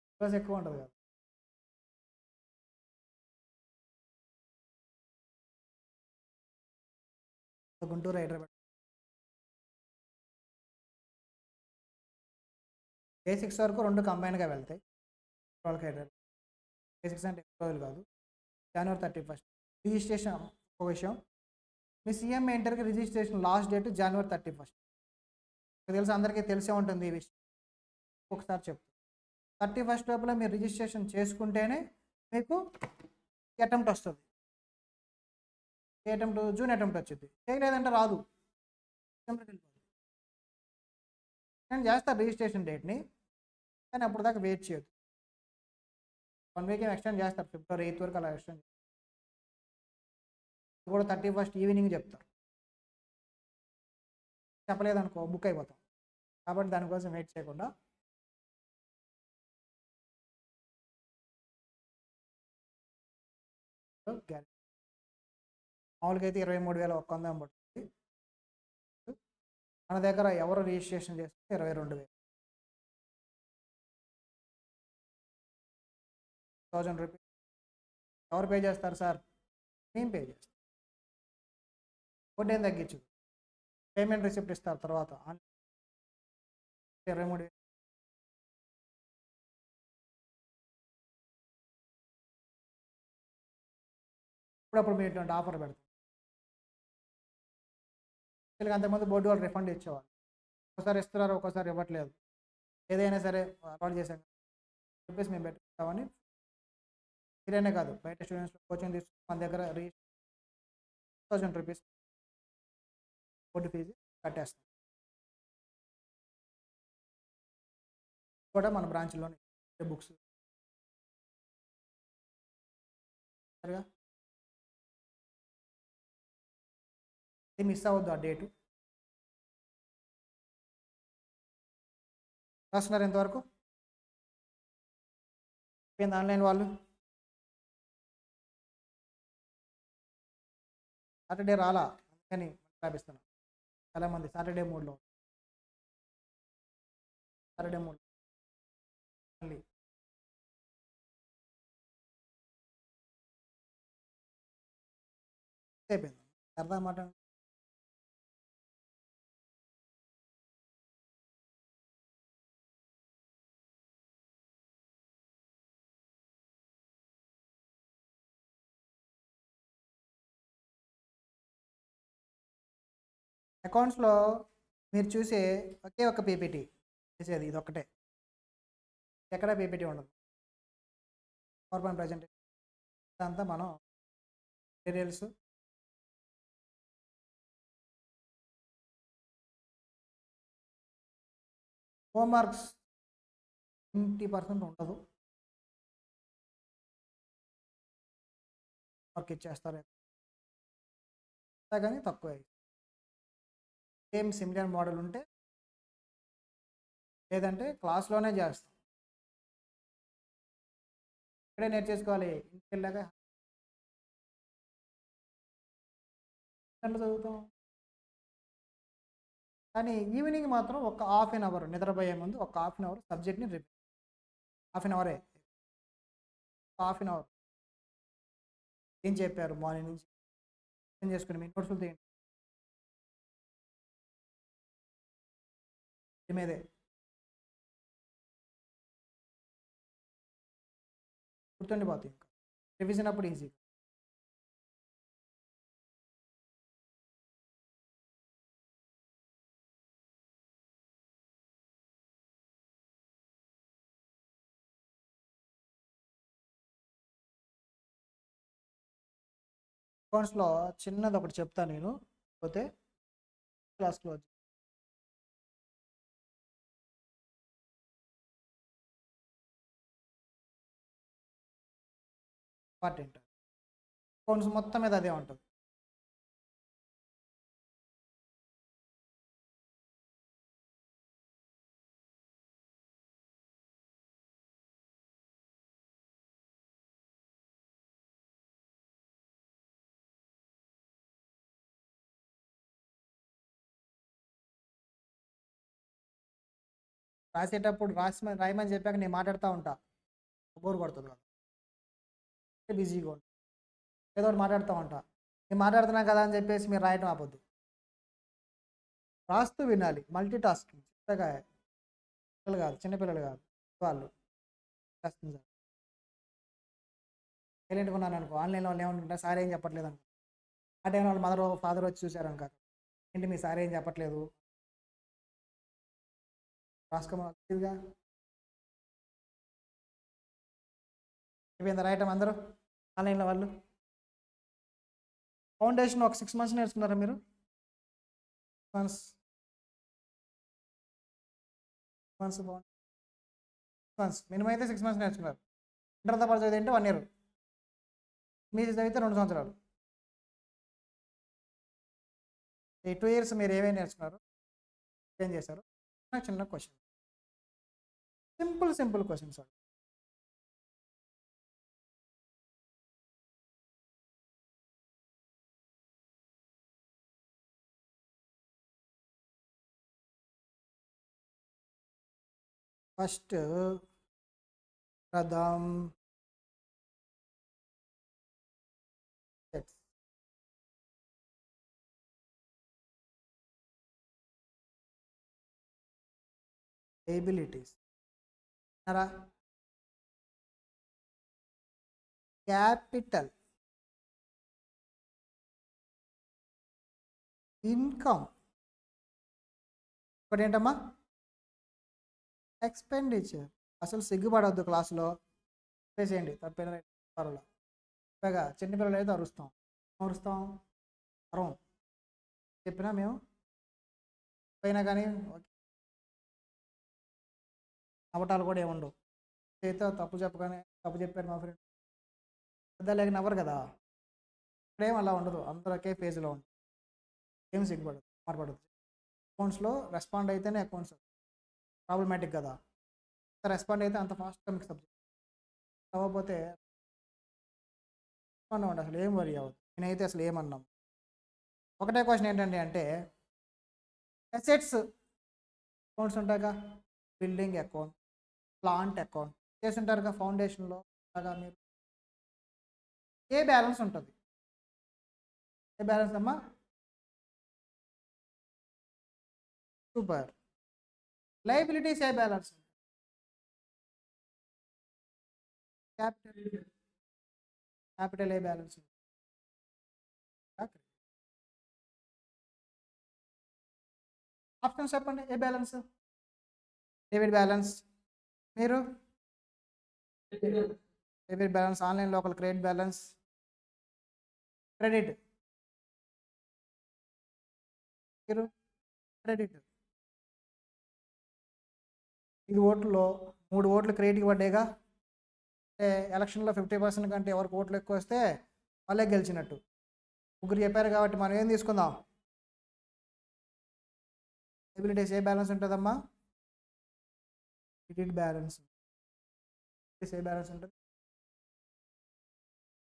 సిలబస్ ఎక్కువ ఉంటది కదా! గుంటూరు, హైదరాబాద్. బేసిక్స్ వరకు 2 కంబైన్డ్‌గా వెళ్తాయి. వాళ్ళకి హైదరాబాద్. బేసిక్స్ అంటే ఎక్కువ రోజులు కాదు. జనవరి 31 రిజిస్ట్రేషన్ ఒక విషయం. మీ సీఎంఏ ఇంటర్‌కి రిజిస్ట్రేషన్ లాస్ట్ డేట్ జనవరి 31. నాకు తెలిసి అందరికీ తెలిసే ఉంటుంది ఈ విషయం. ఒకసారి చెప్తా. 31 లోపల మీరు రిజిస్ట్రేషన్ చేసుకుంటేనే మీకు అటెంప్ట్ వస్తది. ఏ అటెంప్ట్? జూన్ అటెంప్ట్ వచ్చిద్ది. చేయలేదంటే రాదు. డిసెంబర్‌కి వెళ్ళిపోద్ది. నేను చేస్తాను రిజిస్ట్రేషన్ డేట్‌ని. కానీ అప్పటిదాకా వెయిట్ చేయొద్దు. 1 వీక్ ఏమో ఎక్స్టెండ్ చేస్తారు. ఫిబ్రవరి 8 వరకు అలా ఎక్స్టెండ్ ఇది కూడా 31 ఈవినింగ్ చెప్తారు. చెప్పలేదనుకో బుక్ అయిపోతాం. కాబట్టి దానికోసం వెయిట్ చేయకుండా గ్యారెంటీ. మామూలుగా అయితే 23,100 పడుతుంది. మన దగ్గర ఎవరు రిజిస్ట్రేషన్ చేస్తే 22,000. 1000 రూపీస్ ఎవరు పే చేస్తారు సార్? మేము పే చేస్తాం. ఒకటి ఏం తగ్గించు. పేమెంట్ రిసిప్ట్ ఇస్తారు తర్వాత 23,000. ఇప్పుడప్పుడు మీరు ఇటువంటి ఆఫర్ పెడతాం. యాక్చువల్గా అంతకుముందు బోర్డు వాళ్ళు రిఫండ్ ఇచ్చేవాళ్ళు. ఒకసారి ఇస్తున్నారు, ఒక్కోసారి ఇవ్వట్లేదు. ఏదైనా సరే అలవాటు చేశాం రూపీస్ మేము పెట్టుకుంటామని. మీరైనా కాదు బయట స్టూడెంట్స్ కోచింగ్ తీసుకుని మన దగ్గర 1000 రూపీస్ బోర్డు ఫీజు కట్టేస్తాం. కూడా మన బ్రాంచ్లోనే బుక్స్ సరిగా ఇది మిస్ అవ్వద్దు ఆ డేటు. రాస్తున్నారు ఎంతవరకు? అయిపోయింది ఆన్లైన్ వాళ్ళు. సాటర్డే రాలా అందుకని రాపిస్తున్నాను. చాలామంది సాటర్డే మూడ్లో మళ్ళీ అయిపోయింది. సరదా మాట. అకౌంట్స్లో మీరు చూసే ఒకే ఒక పీపీటీ చేసేది ఇది ఒక్కటే. ఎక్కడ పీపీటీ ఉండదు. పవర్ పాయింట్ ప్రజెంటేషన్ అంతా మనం మెటీరియల్స్ హోంవర్క్స్ 20% ఉండదు. వర్క్ ఇచ్చేస్తారు కానీ తక్కువ. సేమ్ సిమిలర్ మోడల్ ఉంటే లేదంటే క్లాస్లోనే చేస్తాం. ఇక్కడే నేర్చేసుకోవాలి. ఇంటికి వెళ్ళాక గంటలు చదువుతాం. కానీ ఈవినింగ్ మాత్రం ఒక హాఫ్ అన్ అవర్ నిద్రపోయే ముందు ఒక హాఫ్ అన్ అవర్ సబ్జెక్ట్ని రిపీట్. హాఫ్ అన్ అవరే. హాఫ్ అన్ అవర్ ఏం చెప్పారు మార్నింగ్ నుంచి ఏం చేసుకుని మీ నోట్స్లు తీయండి. మీదే గుర్తుండిపోతుంది. ఇంకా రివిజన్ అప్పుడు ఈజీ. అకౌంట్స్లో చిన్నది ఒకటి చెప్తాను నేను. పోతే క్లాస్లో ఇంపార్టెంట్. అకౌంట్స్ మొత్తం మీద అదే ఉంటుంది. రాసేటప్పుడు రాయమని చెప్పాక నేను మాట్లాడుతూ ఉంటా, బోర్ కొడుతుంది కదా, బిజీగా ఉంటా, ఏదో ఒకటి మాట్లాడుతూ ఉంటా. నేను మాట్లాడుతున్నా కదా అని చెప్పేసి మీరు రాయటం ఆపొద్దు, రాస్తూ వినాలి. మల్టీ టాస్కింగ్ చిన్నగా, పిల్లలు కాదు, చిన్నపిల్లలు కాదు, వాళ్ళు చేస్తుంది సార్. సైలెంట్గా ఉన్నాను అనుకో, ఆన్లైన్లో వాళ్ళు ఏమనుకుంటారు, సార్ ఏం చెప్పట్లేదు అనుకో, ఆ టైంలో వాళ్ళ మదర్ ఫాదర్ వచ్చి చూశారు అనుకో, ఏంటి మీ సార్ ఏం చెప్పట్లేదు, రాసుకోమగా. అయిపోయిందా రాయటం అందరూ ఆన్లైన్లో వాళ్ళు? ఫౌండేషన్ ఒక 6 months నేర్చుకున్నారా మీరు? మంత్స్ మంత్స్ మంత్స్ మినిమం అయితే 6 months నేర్చుకున్నారు. ఇంటర్తో పాటు చదివితే అంటే 1 year, మీరు చదివితే 2 సంవత్సరాలు. ఈ 2 years మీరు ఏమేమి నేర్చుకున్నారు, ఏం చేశారు? నాకు చిన్న క్వశ్చన్, సింపుల్ క్వశ్చన్స్. ఫస్ట్ రథం సెట్స్, ఎబిలిటీస్, క్యాపిటల్, ఇన్కమ్, ఒకటి ఏంటమ్మా ఎక్స్పెండిచర్. అసలు సిగ్గుపడవద్దు, క్లాసులో చేసేయండి, తప్పేనా పర్వాలేదు. పైగా చిన్నపిల్లలు అయితే అరుస్తాం అరం చెప్పినా మేము పోయినా కానీ నవ్వటాలు కూడా ఏముండవు. చేతితో తప్పు చెప్పారు మా ఫ్రెండ్ పెద్ద లేక నవ్వరు కదా, ఇక్కడేం అలా ఉండదు, అందరూ ఒకే ఫేజ్లో ఉంటుంది, ఏం సిగ్గుపడదు మాట్లాడదు. అకౌంట్స్లో రెస్పాండ్ అయితేనే అకౌంట్స్ ప్రాబ్లమాటిక్ కదా, రెస్పాండ్ అయితే అంత ఫాస్ట్గా మీకు సబ్జెక్ట్ అవ్వకపోతే అన్నామండి, అసలు ఏం వరి అవ్వదు. నేనైతే అసలు ఏమన్నాం, ఒకటే క్వశ్చన్ ఏంటంటే అంటే అసెట్స్ అకౌంట్స్ ఉంటాయిగా, బిల్డింగ్ అకౌంట్, ప్లాంట్ అకౌంట్ చేస్తుంటారుగా ఫౌండేషన్లో, అలాగా మీరు ఏ బ్యాలెన్స్ ఉంటుంది, ఏ బ్యాలెన్స్ అమ్మా? సూపర్. లయబిలిటీస్ ఏ బ్యాలెన్స్? క్యాపిటల్ ఏ బ్యాలెన్స్? ఆప్షన్స్ చెప్పండి, ఏ బ్యాలెన్స్? Debit balance. మీరు debit balance, online local credit balance, credit. మీరు క్రెడిట్. ఇది ఓట్లలో 3 ఓట్లు క్రెడిట్కి పడ్డాయిగా, అంటే ఎలక్షన్లో 50% కంటే ఎవరికి ఓట్లు ఎక్కువ వస్తే వాళ్ళే గెలిచినట్టు. ముగ్గురు చెప్పారు కాబట్టి మనం ఏం తీసుకుందాం, ఎబిలిటీస్ ఏ బ్యాలెన్స్ ఉంటుందమ్మా? Credit balance. ఏ బ్యాలెన్స్ ఉంటుంది?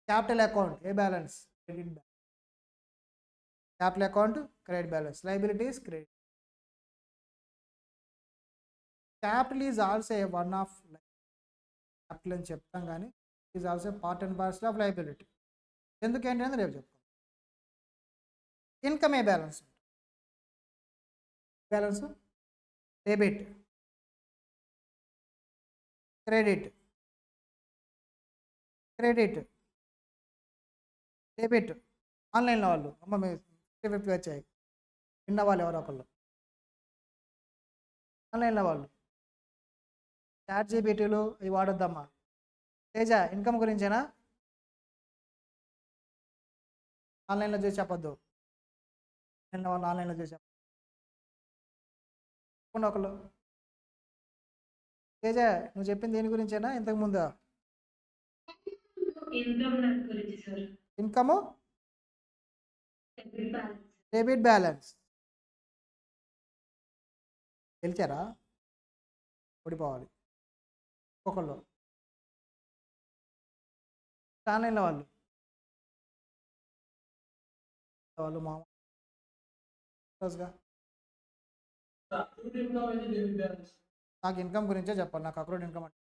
క్యాపిటల్ అకౌంట్ ఏ balance? Credit balance. Capital account credit balance, liabilities credit. Capital is also a one of, capital అని చెప్తాం కానీ is also part and parcel of liability. ఎందుకేంటి అని రేపు చెప్తాం. ఇన్కమ్ ఏ balance? Balance debit, credit, credit, debit. ఆన్లైన్లో వాళ్ళు అమ్మ మేము 50 వచ్చాయి, విన్న వాళ్ళు ఎవరో ఒకళ్ళు ఆన్లైన్లో వాళ్ళు చాట్ జీపీటీలు ఇవి వాడొద్దమ్మా. తేజ ఇన్కమ్ గురించేనా? ఆన్లైన్లో చూసి చెప్పొద్దు, వాళ్ళు ఆన్లైన్లో చూసి చెప్పండి ఒకళ్ళు. తేజ నువ్వు చెప్పింది దేని గురించేనా ఇంతకుముందు? Income debit balance. గెలిచారా? ఓడిపోవాలి ఒకళ్ళు. ఆన్లైన్లో వాళ్ళు మామ రోజుగా నాకు ఇన్కమ్ గురించే చెప్పాలి, నాకు అక్రూడ్ ఇన్కమ్ అంటే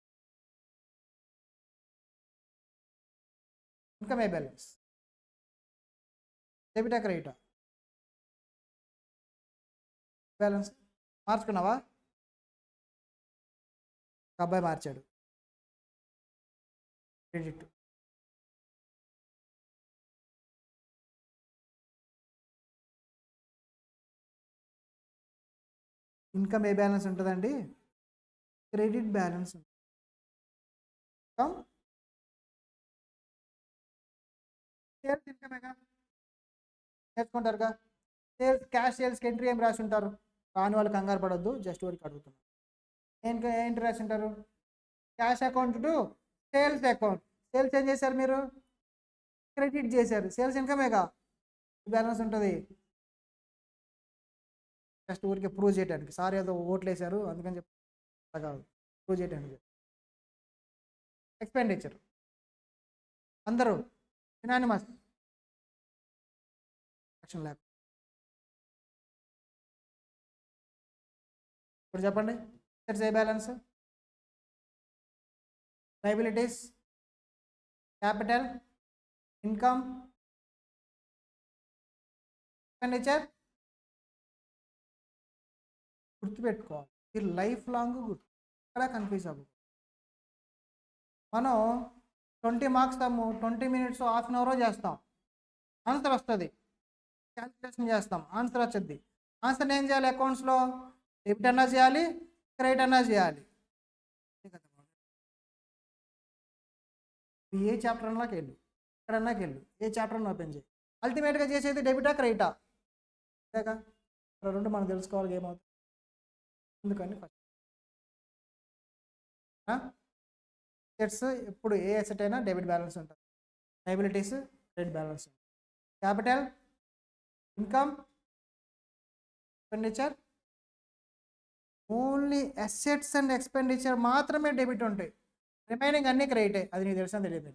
ఇన్కమ్ ఏ బ్యాలెన్స్, డెబిటా క్రెడిటా? బ్యాలెన్స్ మార్చుకున్నావా? ఒక అబ్బాయి మార్చాడు, క్రెడిట్. ఇన్కమ్ ఏ బ్యాలెన్స్ ఉంటుందండి? క్రెడిట్ బ్యాలెన్స్ ఉంటుంది. సేల్స్ ఇన్కమేగా నేర్చుకుంటారుగా. సేల్స్, క్యాష్ సేల్స్కి ఎంట్రీ ఏం రాసి ఉంటారు? రాని వాళ్ళు కంగారు పడొద్దు, జస్ట్ వరకు అడుగుతున్నారు. ఏంటి రాసి ఉంటారు? Cash account to sales account. Sales ఏం చేశారు మీరు? క్రెడిట్ చేశారు. సేల్స్ ఇన్కమేగా, బ్యాలెన్స్ ఉంటుంది. జస్ట్ ఊరికి ప్రూవ్ చేయడానికి, సార్ ఏదో ఓట్లు వేశారు అందుకని చెప్పి కాదు, ప్రూవ్ చేయడానికి. ఎక్స్పెండిచర్ అందరూ యునానిమస్ యాక్షన్ లేక. ఇప్పుడు చెప్పండి, ఏ balance? Liabilities, capital, income, expenditure. గుర్తుపెట్టుకోవాలి, మీరు లైఫ్ లాంగ్ గుర్తు, ఎక్కడ కన్ఫ్యూజ్ అవ్వదు. మనం 20 మార్క్స్ తాము 20 minutes హాఫ్ అన్ అవర్ చేస్తాం, ఆన్సర్ వస్తుంది, క్యాల్కులేషన్ చేస్తాం, ఆన్సర్ వచ్చింది. ఆన్సర్ ఏం చేయాలి? అకౌంట్స్లో డెబిట్ అన్నా చేయాలి, క్రెడిట్ అన్నా చేయాలి. ఏ చాప్టర్ అన్నాకి వెళ్ళు, ఎక్కడన్నాకి వెళ్ళు, ఏ చాప్టర్ అన్నా ఓపెన్ చేయి, అల్టిమేట్గా చేసేది డెబిటా క్రెడిటా? అంతేగా, రెండు మనం తెలుసుకోవాలి ఏమవుతుంది. అందుకని ఫస్ట్ అసెట్స్, ఎప్పుడు ఏ అసెట్ అయినా డెబిట్ బ్యాలెన్స్ ఉంటుంది, లయబిలిటీస్ క్రెడిట్ బ్యాలెన్స్ ఉంటుంది. Capital, income, expenditure, only assets and expenditure మాత్రమే డెబిట్ ఉంటాయి, రిమైనింగ్ అన్నీ క్రెడిటే. అది నీకు తెలుసా తెలియదు?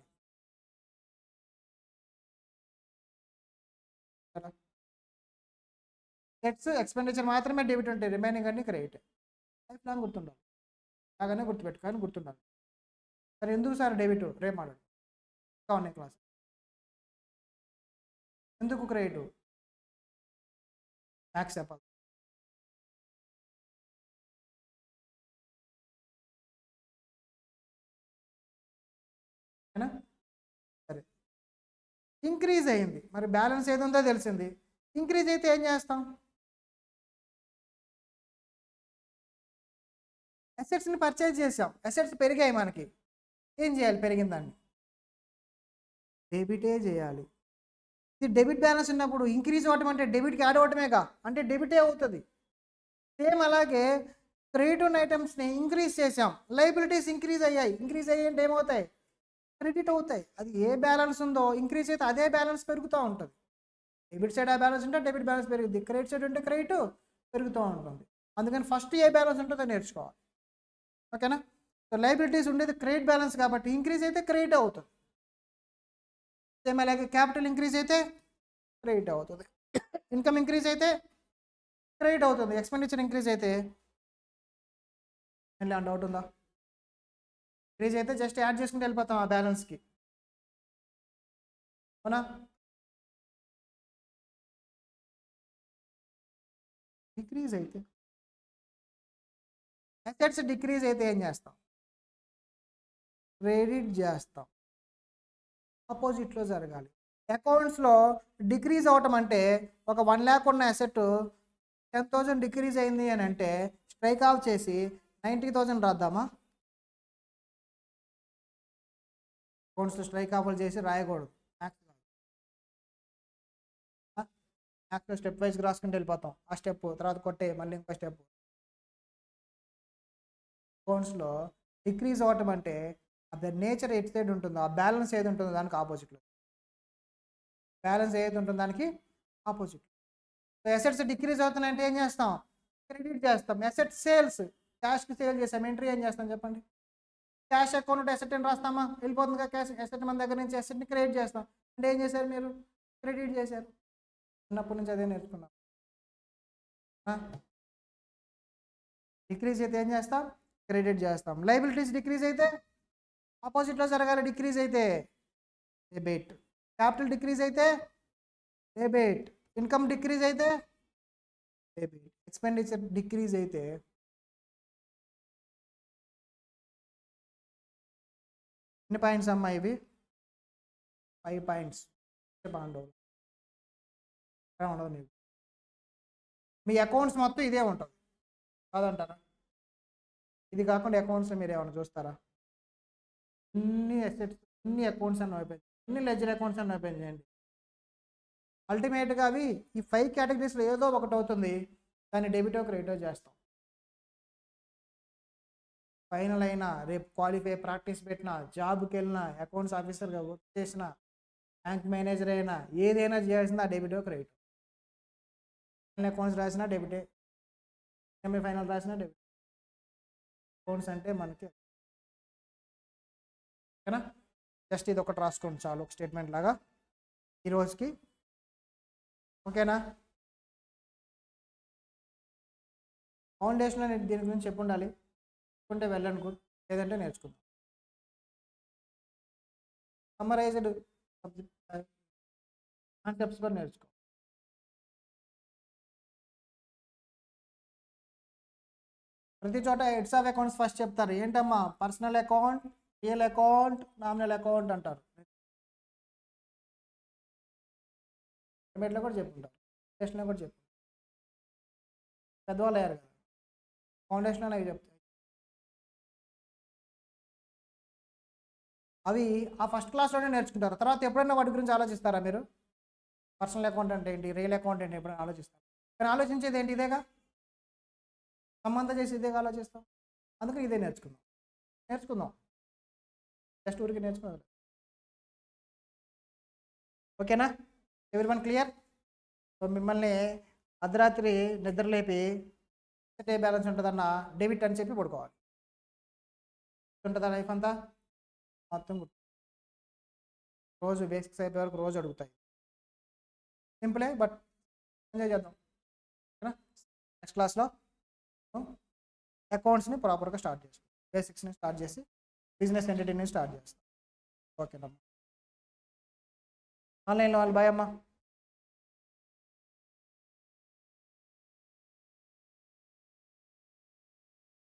అసెట్స్ ఎక్స్పెండిచర్ మాత్రమే డెబిట్ ఉంటాయి, రిమైనింగ్ అన్నీ క్రెడిటే. లైఫ్ లాంగ్ గుర్తుండాలి, బాగానే గుర్తుపెట్టుకొని గుర్తుండాలి. సరే ఎందుకు సార్ డెబిట్? రేపు మాట్లాడు, ఆన్లైన్ క్లాస్. ఎందుకు క్రెడిట్? మ్యాథ్స్ చెప్పాలి. సరే, ఇంక్రీజ్ అయింది, మరి బ్యాలెన్స్ ఏది ఉందో తెలిసింది. ఇంక్రీజ్ అయితే ఏం చేస్తాం? అసెట్స్ని పర్చేజ్ చేసాం, అసెట్స్ పెరిగాయి, మనకి ఏం చేయాలి? పెరిగిన దాన్ని డెబిటే చేయాలి. ఇది డెబిట్ బ్యాలెన్స్ ఉన్నప్పుడు ఇంక్రీజ్ అవ్వటం అంటే డెబిట్కి యాడ్ అవ్వటమేగా, అంటే డెబిటే అవుతుంది. సేమ్ అలాగే క్రెడిట్ ఉన్న ఐటమ్స్ని ఇంక్రీజ్ చేసాం, లయబిలిటీస్ ఇంక్రీజ్ అయ్యాయి, ఇంక్రీజ్ అయ్యి అంటే ఏమవుతాయి? క్రెడిట్ అవుతాయి. అది ఏ బ్యాలెన్స్ ఉందో ఇంక్రీజ్ అయితే అదే బ్యాలెన్స్ పెరుగుతూ ఉంటుంది. డెబిట్ సైడ్ ఆ బ్యాలెన్స్ ఉంటే డెబిట్ బ్యాలెన్స్ పెరుగుద్ది, క్రెడిట్ సైడ్ ఉంటే క్రెడిట్ పెరుగుతూ ఉంటుంది. అందుకని ఫస్ట్ ఏ బ్యాలెన్స్ ఉంటుందో నేర్చుకోవాలి, ఓకేనా? సో లయబిలిటీస్ ఉండేది క్రెడిట్ బ్యాలెన్స్ కాబట్టి ఇంక్రీజ్ అయితే క్రెడిట్ అవుతుంది. సేమ్ అలాగే క్యాపిటల్ ఇంక్రీజ్ అయితే క్రెడిట్ అవుతుంది, ఇన్కమ్ ఇంక్రీజ్ అయితే క్రెడిట్ అవుతుంది, ఎక్స్పెండిచర్ ఇంక్రీజ్ అయితే మళ్ళీ డౌట్ ఉందా? ఇంక్రీజ్ అయితే జస్ట్ యాడ్ చేసుకుంటూ వెళ్ళిపోతాం ఆ బ్యాలెన్స్కి, అవునా? డిక్రీజ్ అయితే, అసెట్స్ డిక్రీజ్ అయితే ఏం చేస్తాం? క్రెడిట్ చేస్తాం. ఆపోజిట్లో జరగాలి. అకౌంట్స్లో డిక్రీజ్ అవటం అంటే ఒక 1 lakh ఉన్న అసెట్ 10,000 డిక్రీజ్ అయింది అని అంటే స్ట్రైక్ ఆఫ్ చేసి 90,000 రాద్దామా? అకౌంట్స్లో స్ట్రైక్ ఆఫ్లు చేసి రాయకూడదు, మ్యాథ్స్లో స్టెప్ వైజ్గా రాసుకుంటూ వెళ్ళిపోతాం. ఆ స్టెప్ తర్వాత కొట్టే మళ్ళీ ఇంకో స్టెప్. అకౌంట్స్లో డిక్రీజ్ అవ్వటం అంటే అది నేచర్ ఎటు సైడ్ ఉంటుందో ఆ బ్యాలెన్స్ ఏది ఉంటుందో దానికి ఆపోజిట్లో, బ్యాలెన్స్ ఏది ఉంటుందో దానికి ఆపోజిట్. సో అసెట్స్ డిక్రీజ్ అవుతున్నాయంటే ఏం చేస్తాం? క్రెడిట్ చేస్తాం. అసెట్ సేల్స్, క్యాష్కి సేల్ చేస్తాం, ఎంట్రీ ఏం చేస్తాం చెప్పండి? క్యాష్ అకౌంట్ అసెట్ అని రాస్తామా? వెళ్ళిపోతుందిగా క్యాష్, అసెట్ మన దగ్గర నుంచి అసెట్ని క్రెడిట్ చేస్తాం. అంటే ఏం చేశారు మీరు? క్రెడిట్ చేశారు. చిన్నప్పటి నుంచి అదే నేర్చుకున్నాం. డిక్రీజ్ అయితే ఏం చేస్తాం? క్రెడిట్ చేస్తాం. లయబిలిటీస్ డిక్రీజ్ అయితే ఆపోజిట్లో జరగాలి, డిక్రీజ్ అయితే డెబిట్. క్యాపిటల్ డిక్రీజ్ అయితే డెబిట్. ఇన్కమ్ డిక్రీజ్ అయితే డెబిట్. ఎక్స్పెండిచర్ డిక్రీజ్ అయితే ఎన్ని పాయింట్స్ అమ్మా ఇవి? 5 పాయింట్స్. బాగుండవు ఉండదు నీకు. మీ అకౌంట్స్ మొత్తం ఇదే ఉంటుంది కాదంటారా? ఇది కాకుండా అకౌంట్స్ మీరు ఏమైనా చూస్తారా? అన్ని అసెట్స్, అన్ని అకౌంట్స్ అన్నీ ఓపెన్, అన్ని లెడ్జర్ అకౌంట్స్ అన్నీ ఓపెన్ చేయండి. అల్టిమేట్గా అవి ఈ 5 కేటగిరీస్లో ఏదో ఒకటి అవుతుంది, దాన్ని డెబిటో క్రెడిటో చేస్తాం. ఫైనల్ అయినా, రేపు క్వాలిఫై ప్రాక్టీస్ పెట్టినా, జాబ్కి వెళ్ళినా, అకౌంట్స్ ఆఫీసర్గా వర్క్ చేసిన, బ్యాంక్ మేనేజర్ అయినా, ఏదైనా చేయాల్సిన డెబిటో క్రెడిట్. ఫైనల్ అకౌంట్స్ రాసినా డెబిటే, సెమీఫైనల్ రాసినా డెబిట్. అకౌంట్స్ అంటే మనకి ఓకేనా? జస్ట్ ఇది ఒకటి రాసుకోండి చాలు, ఒక స్టేట్మెంట్ లాగా ఈరోజుకి. ఓకేనా? ఫౌండేషన్ అనేది దీని గురించి చెప్పు ఉండాలి. చెప్పుంటే వెళ్ళండి గుడ్, లేదంటే నేర్చుకుందాం. సమ్మరైజ్డ్ కాన్సెప్ట్స్ కూడా నేర్చుకో. ప్రతి చోట హెడ్స్ ఆఫ్ అకౌంట్స్ ఫస్ట్ చెప్తారు. ఏంటమ్మా? Personal account, real account, nominal account అంటారు. డెబిట్లో కూడా చెప్పుకుంటారు, ఫౌండేషన్లో కూడా చెప్పుకుంటారు. పెద్దవాళ్ళు అయ్యారు కదా, ఫౌండేషన్లో అవి చెప్తాయి. అవి ఆ ఫస్ట్ క్లాస్లోనే నేర్చుకుంటారు. తర్వాత ఎప్పుడైనా వాటి గురించి ఆలోచిస్తారా మీరు? పర్సనల్ అకౌంట్ అంటే ఏంటి, రియల్ అకౌంట్ ఏంటి ఎప్పుడైనా ఆలోచిస్తారు? కానీ ఆలోచించేది ఏంటి? ఇదేగా, సంబంధం చేసి ఇదేగా ఆలోచిస్తాం. అందుకని ఇదే నేర్చుకుందాం. జస్ట్ ఊరికి నేర్చుకోవాలి. ఓకేనా? Everyone clear? సో మిమ్మల్ని అర్ధరాత్రి నిద్రలేపి ఏ బ్యాలెన్స్ ఉంటుందన్న డెబిట్ అని చెప్పి పడుకోవాలి. ఉంటుందా లైఫ్ అంతా మొత్తం? రోజు బేసిక్స్ అయిపోయే వరకు రోజు అడుగుతాయి. సింపులే, బట్ ఎంజాయ్ చేద్దాం. ఓకేనా? నెక్స్ట్ క్లాస్లో అకౌంట్స్ని ప్రాపర్గా స్టార్ట్ చేస్తాం, బేసిక్స్ని స్టార్ట్ చేసి బిజినెస్ ఎంటర్టైన్మెంట్ స్టార్ట్ చేస్తాం. ఓకేనమ్మా. ఆన్లైన్లో వాళ్ళు బాయ్ అమ్మా.